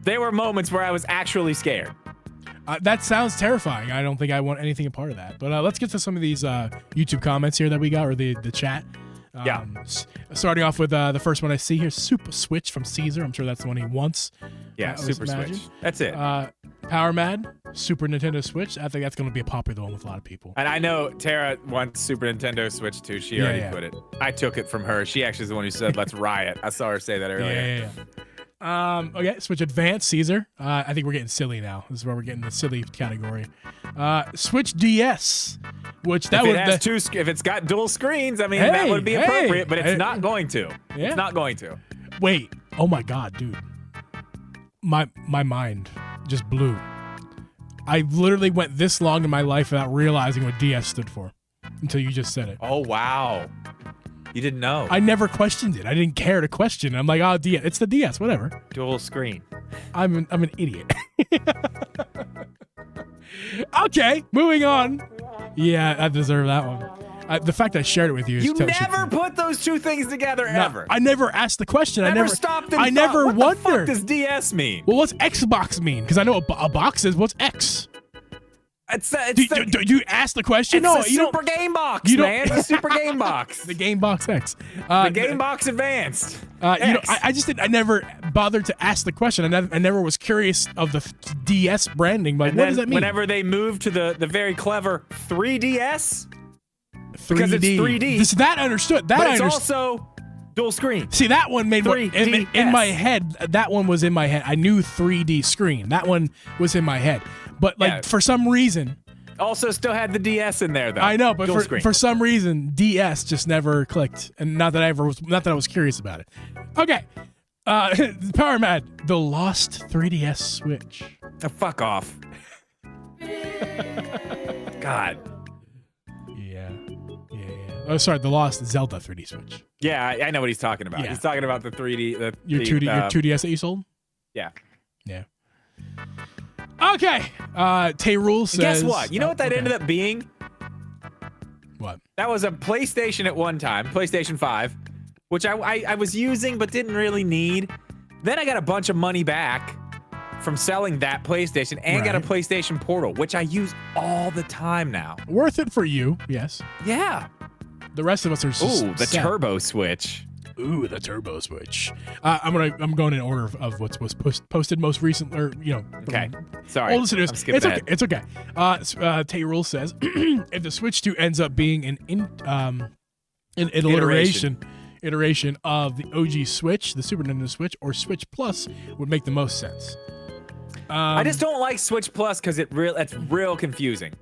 There were moments where I was actually scared. That sounds terrifying. I don't think I want anything a part of that. But let's get to some of these YouTube comments here that we got, or the chat. Yeah. Starting off with the first one I see here, Super Switch from Caesar. I'm sure that's the one he wants. Yeah, I would Super imagine. Switch. That's it. Power Mad, Super Nintendo Switch. I think that's going to be a popular one with a lot of people. And I know Tara wants Super Nintendo Switch too. She already put it. I took it from her. She actually is the one who said, let's riot. I saw her say that earlier. Okay, Switch Advance, Caesar. I think we're getting silly now. This is where we're getting the silly category. Switch DS, which that would if it's got dual screens, that would be appropriate, but it's not going to. Yeah. It's not going to. Wait, oh my God, dude. My mind just blew. I literally went this long in my life without realizing what DS stood for until you just said it. Oh wow. You didn't know. I never questioned it. I didn't care to question it. I'm like, oh, DS. It's the DS, whatever. Dual screen. I'm an idiot. Okay, moving on. Yeah, I deserve that one. The fact I shared it with you is You never put those two things together ever. I never asked the question. Never stopped and I never thought, wondered. What the fuck does DS mean? Well, what's Xbox mean? Because I know a box is. What's X? Do you ask the question? It's the Super Game Box, man. The Super Game Box. The Game Box X. The Game Box Advanced. I just didn't. I never bothered to ask the question. I never was curious of the DS branding. Like, what does that mean? Whenever they moved to the very clever 3DS, 3D. because it's 3D. That understood. That but I it's understood. also dual screen. See, that one made more, 3DS. in my head. That one was in my head. I knew 3D screen. That one was in my head. But for some reason, also still had the DS in there though. I know, but dual screen. for some reason, DS just never clicked, and not that I was curious about it. Okay, Power Mad, the lost 3DS Switch. Oh, fuck off. God. Yeah. Oh, sorry, the lost Zelda 3D Switch. Yeah, I know what he's talking about. Yeah. He's talking about the 3D. Your 2DS that you sold. Yeah. Yeah. Okay. Tay Rule says. Guess what? You know what that ended up being? What? That was a PlayStation at one time, PlayStation 5, which I was using but didn't really need. Then I got a bunch of money back from selling that PlayStation and got a PlayStation Portal, which I use all the time now. Worth it for you, yes. Yeah. The rest of us are just the Turbo Switch. Ooh, the Turbo Switch. I'm going in order of what was posted most recent, or Okay. Sorry. Oldest it is. It's okay. It's okay. Tay Rule says, if the Switch 2 ends up being an iteration of the OG Switch, the Super Nintendo Switch, or Switch Plus would make the most sense. I just don't like Switch Plus because that's real confusing.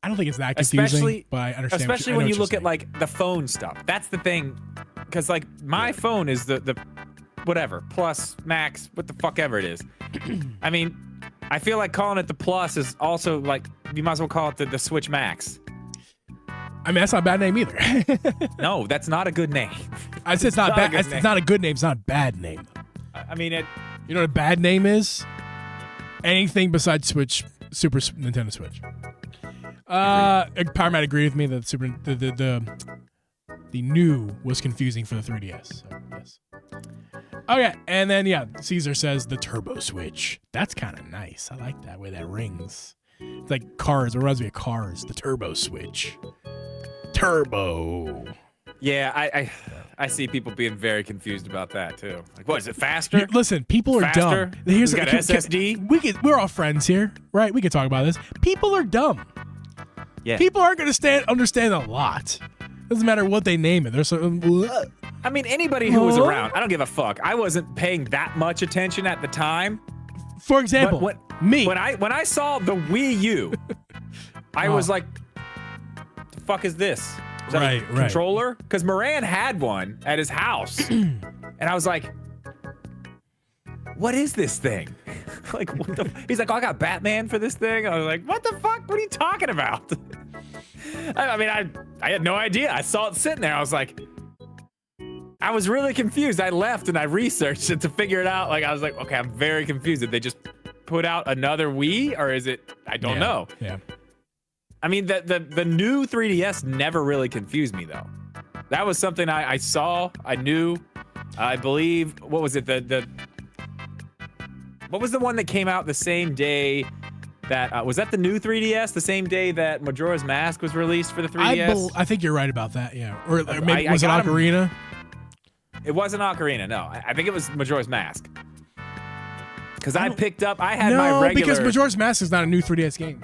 I don't think it's that confusing, but I understand. Especially when you look at like the phone stuff. That's the thing, because like my phone is the whatever plus max, what the fuck ever it is. I mean, I feel like calling it the plus is also like you might as well call it the Switch Max. I mean, that's not a bad name either. No, that's not a good name. I said it's not bad. It's not a good name. It's not a bad name. I mean, it. You know what a bad name is? Anything besides Switch, Super Nintendo Switch. Power might agree with me that the new was confusing for the 3DS. So, yes. Okay, and then Caesar says the Turbo Switch. That's kind of nice. I like that way that rings. It's like Cars. It reminds me of Cars. The Turbo Switch. Turbo. Yeah, I see people being very confused about that too. Like, what is it faster? Listen, people are faster? dumb. Here's got SSD. We're all friends here, right? We can talk about this. People are dumb. Yeah. People aren't going to understand a lot. Doesn't matter what they name it. There's I mean, anybody who was around, I don't give a fuck. I wasn't paying that much attention at the time. For example, me. When I saw the Wii U, I was like, the fuck is this? Is that a controller? Because Moran had one at his house. And I was like, what is this thing? Like, what the? He's like, oh, I got Batman for this thing. I was like, what the fuck? What are you talking about? I mean, I had no idea. I saw it sitting there. I was like, I was really confused. I left and I researched it to figure it out. Like, I was like, okay, I'm very confused. Did they just put out another Wii, or is it? I don't know. Yeah. I mean, the new 3DS never really confused me though. That was something I saw. I knew. I believe. What was it? What was the one that came out the same day? That was that the new 3DS, the same day that Majora's Mask was released for the 3DS? I think you're right about that, yeah. Or maybe was it Ocarina? It wasn't Ocarina, no. I think it was Majora's Mask. Because I had my regular... because Majora's Mask is not a new 3DS game.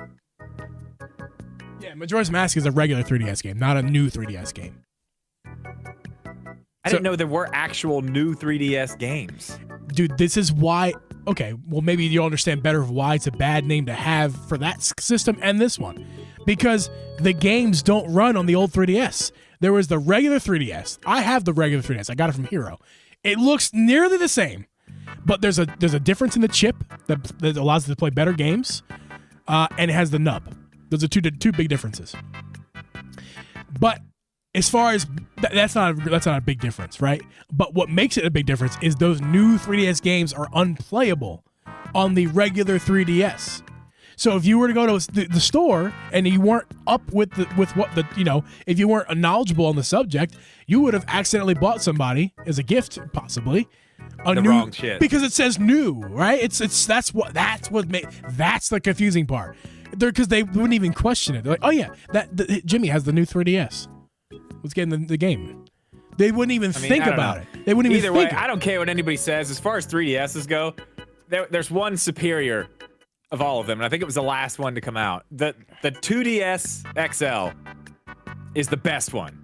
Yeah, Majora's Mask is a regular 3DS game, not a new 3DS game. I didn't know there were actual new 3DS games. Dude, this is why... Okay, well, maybe you'll understand better why it's a bad name to have for that system and this one. Because the games don't run on the old 3DS. There was the regular 3DS. I have the regular 3DS. I got it from Hero. It looks nearly the same, but there's a difference in the chip that allows it to play better games, and it has the nub. Those are two big differences. But as far as that's not a big difference, right? But what makes it a big difference is those new 3DS games are unplayable on the regular 3DS. So if you were to go to the store and you weren't up with if you weren't knowledgeable on the subject, you would have accidentally bought somebody as a gift, possibly, wrong shit because it says new, right? That's the confusing part. Because they wouldn't even question it. They're like, oh yeah, Jimmy has the new 3DS. Let's get in the game. They wouldn't even think about it. They wouldn't even think. Either way, I don't care what anybody says. As far as 3DSs go, there's one superior of all of them, and I think it was the last one to come out. The 2DS XL is the best one.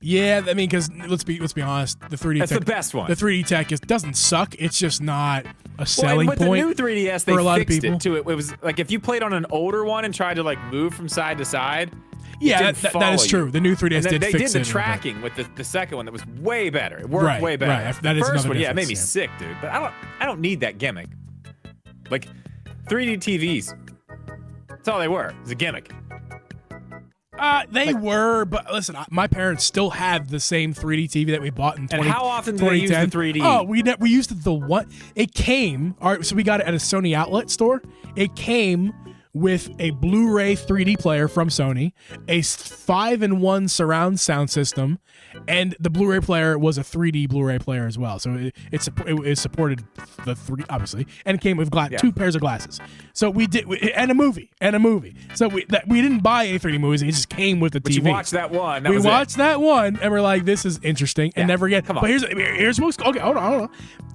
Yeah, I mean, because let's be honest, the 3D that's tech, the best one. The 3D tech doesn't suck. It's just not a selling point. With the new 3DS, they for a lot fixed of people. it too. It was like if you played on an older one and tried to like move from side to side. Yeah, that is true. The new 3DS did fix the it tracking with the second one that was way better. It worked way better. Right. That is first one, yeah, it made me sick, dude. But I don't need that gimmick. Like 3D TVs. That's all they were. It was a gimmick. They were, but listen, my parents still have the same 3D TV that we bought in 2010. And how often do they use the 3D? Oh, we used it the one. It came, all right, so we got it at a Sony outlet store. It came with a Blu-ray 3D player from Sony, a 5-in-1 surround sound system, and the Blu-ray player was a 3D Blu-ray player as well. So it supported the 3, obviously, and it came with two pairs of glasses. So we did, and a movie. So we didn't buy any 3D movies. It just came with the TV. You watched that one. We watched that one, and we're like, this is interesting, and never again. Come on. But here's what's okay. Hold on.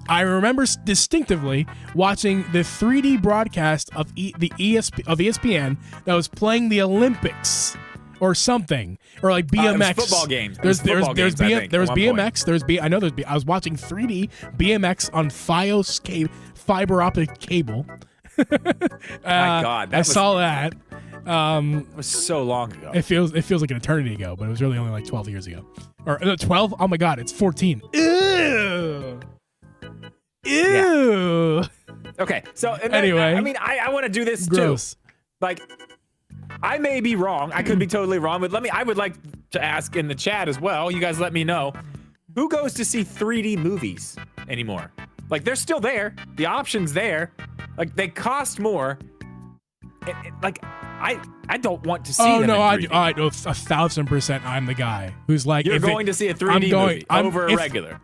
I remember distinctively watching the 3D broadcast of ESPN that was playing the Olympics or something, or like BMX. Football games. There was BMX. I was watching 3D BMX on FiOS fiber optic cable. My God, I saw that. It was so long ago. It feels like an eternity ago, but it was really only like 12 years ago. Or 12? Oh my god, it's 14. Ew. Ew. Yeah. Okay, so Anyway. I mean, I want to do this Gross. too. Like, I may be wrong. I could be totally wrong, but I would like to ask in the chat as well. You guys let me know. Who goes to see 3D movies anymore? Like, they're still there. The option's there. Like, they cost more. Like, I don't want to see them no, in 3D. I know 1,000% I'm the guy who's like, You're going to see a 3D movie over a regular.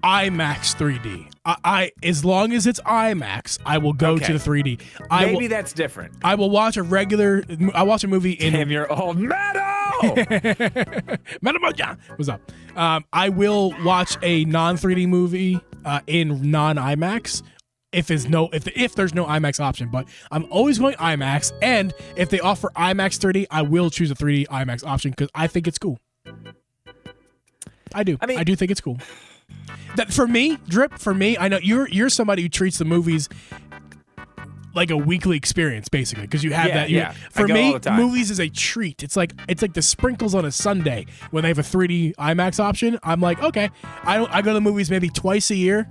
IMAX 3D. I as long as it's IMAX, I will go to the 3D. Maybe that's different. I will watch a regular. I watch a movie in. Damn, you're old. Meadow! What's up? I will watch a non 3D movie in non IMAX if there's no IMAX option. But I'm always going IMAX, and if they offer IMAX 3D, I will choose a 3D IMAX option because I think it's cool. I do. I do think it's cool. That for me, Drip. For me, I know you're somebody who treats the movies like a weekly experience, basically, because you have that. For me, movies is a treat. It's like the sprinkles on a Sunday when they have a 3D IMAX option. I'm like, okay, I go to the movies maybe twice a year,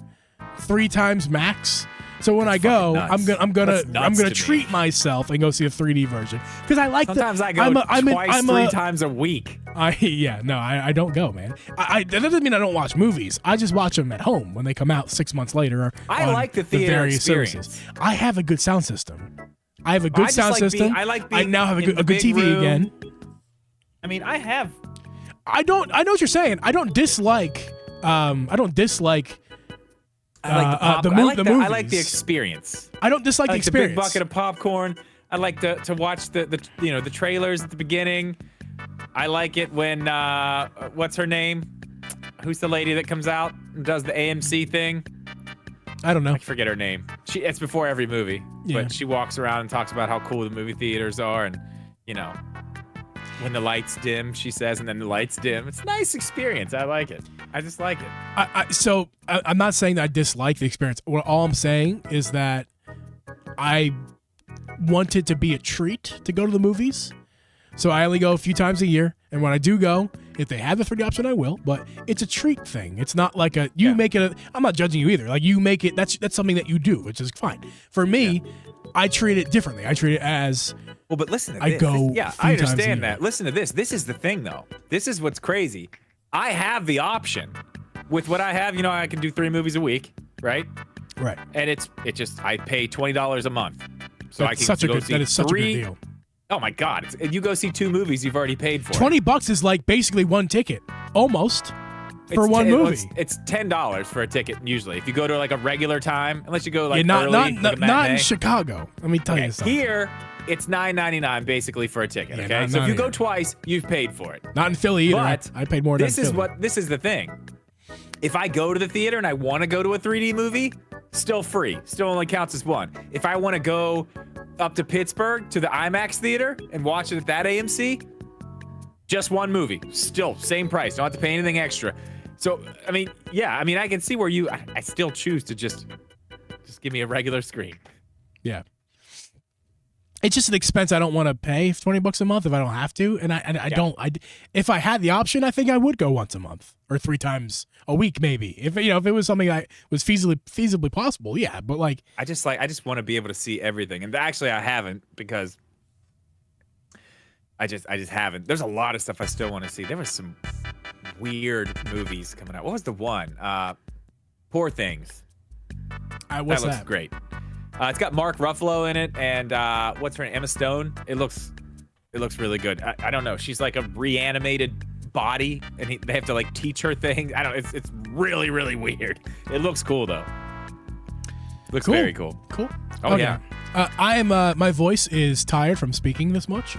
3 times max. So when I go, I'm gonna treat myself and go see a 3D version because I like. Sometimes I go three times a week. I don't go, man. That doesn't mean I don't watch movies. I just watch them at home when they come out 6 months later. I like the theater experience. Services. I have a good sound system. I have a good sound system. I now have a good TV room. again. I mean, I have. I know what you're saying. I don't dislike. The movies. I like the experience. I don't dislike the experience. The big bucket of popcorn. I like to watch the trailers at the beginning. I like it when what's her name? Who's the lady that comes out and does the AMC thing? I don't know. I forget her name. It's before every movie, but she walks around and talks about how cool the movie theaters are, and when the lights dim, she says, and then the lights dim. It's a nice experience. I like it. I just like it. So I'm not saying that I dislike the experience. All I'm saying is that I want it to be a treat to go to the movies. So I only go a few times a year, and when I do go, if they have the 3D option, I will. But it's a treat thing. It's not like make it. I'm not judging you either. Like you make it. That's something that you do, which is fine. For me, I treat it differently. I treat it as. Well, but listen to this. I go. I understand that. Listen to this. This is the thing, though. This is what's crazy. I have the option. With what I have, I can do 3 movies a week, right? Right. And I pay $20 a month, so That is such a good deal. Oh my God! You go see 2 movies you've already paid for. $20 is like basically one ticket, almost, for one movie. It's $10 for a ticket usually. If you go to like a regular time, unless you go like not early, in Chicago. Let me tell you something. Here, it's $9.99 basically for a ticket. Yeah, okay, so if you go twice, you've paid for it. Not in Philly either. But I paid more than Philly. This is the thing. If I go to the theater and I want to go to a 3D movie, still free. Still only counts as one. If I want to go up to Pittsburgh to the IMAX theater and watch it at that AMC, just one movie. Still same price. Don't have to pay anything extra. So, I can see where I still choose to just give me a regular screen. Yeah. It's just an expense I don't want to pay $20 a month if I don't have to, and I don't. If I had the option, I think I would go once a month or 3 times a week, maybe. If it was something that was feasibly possible, yeah. But like, I just want to be able to see everything, and actually I haven't because I just haven't. There's a lot of stuff I still want to see. There was some weird movies coming out. What was the one? Poor Things. That looks great. It's got Mark Ruffalo in it, and what's her name? Emma Stone. It looks really good. I don't know. She's like a reanimated body, and they have to like teach her things. I don't. It's really really weird. It looks cool though. Looks very cool. Cool. Oh okay. yeah. I am. My voice is tired from speaking this much.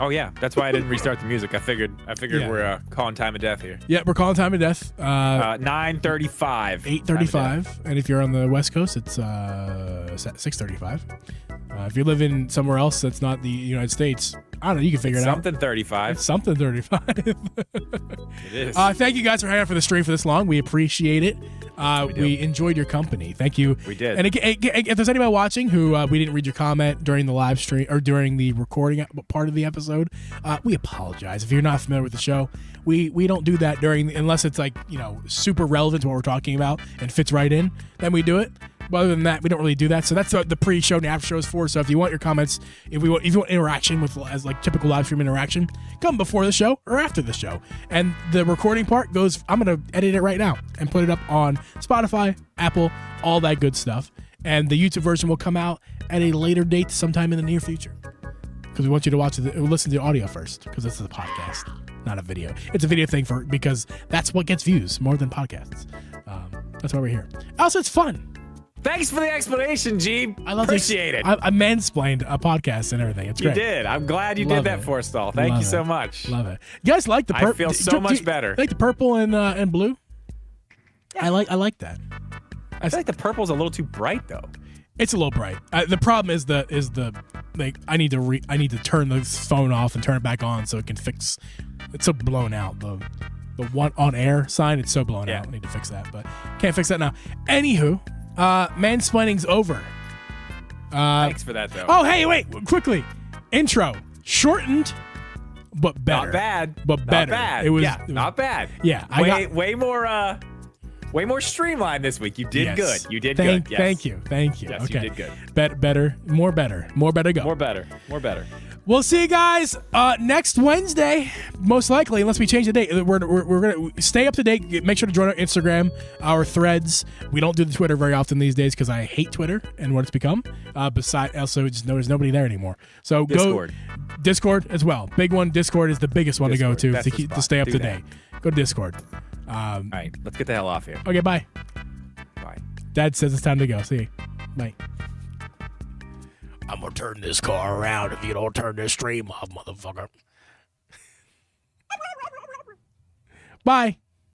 Oh yeah. That's why I didn't restart the music. I figured we're calling time of death here. Yeah, we're calling time of death. 9:35. 8:35, and if you're on the West Coast, it's 6:35. If you live in somewhere else that's not the United States, I don't know. You can figure it out. Something 35. It's something 35. It is. Thank you guys for hanging out for the stream for this long. We appreciate it. We enjoyed your company. Thank you. We did. And again, if there's anybody watching who we didn't read your comment during the live stream or during the recording part of the episode, we apologize. If you're not familiar with the show, we don't do that unless it's like, super relevant to what we're talking about and fits right in, then we do it. But other than that, we don't really do that. So that's what the pre-show and after show is for. So if you want your comments, if you want interaction as like typical live stream interaction, come before the show or after the show. And the recording part goes, I'm going to edit it right now and put it up on Spotify, Apple, all that good stuff. And the YouTube version will come out at a later date sometime in the near future. Because we want you to listen to the audio first, because this is a podcast, not a video. It's a video thing because that's what gets views more than podcasts. That's why we're here. Also, it's fun. Thanks for the explanation, G. I love Appreciate it. I mansplained a podcast and everything. It's great. You did. I'm glad you did that for us all. Thank you so much. Love it. You guys like the purple? I feel so much better. Like the purple and blue? Yeah. I like that. I feel like the purple's a little too bright though. It's a little bright. The problem is I need to turn the phone off and turn it back on so it can fix. It's so blown out. The one on air sign, it's so blown out. I need to fix that, but can't fix that now. Anywho. Mansplaining's over. Thanks for that, though. Oh, hey, wait, quickly. Intro. Shortened, but better. Not bad. But better. Not bad. It was not bad. Yeah. Way more streamlined this week. You did good. You did good. Yes. Thank you. Yes, Okay. you did good. Better. More better. Go. More better. We'll see you guys next Wednesday, most likely, unless we change the date. We're going to stay up to date. Make sure to join our Instagram, our threads. We don't do the Twitter very often these days because I hate Twitter and what it's become. Besides, also, just there's nobody there anymore. So Discord. Go Discord as well. Big one. Discord is the biggest one to go to to stay up to date. Go to Discord. All right, let's get the hell off here. Okay, bye. Bye. Dad says it's time to go. See you. Bye. I'm gonna turn this car around if you don't turn this stream off, motherfucker. Bye.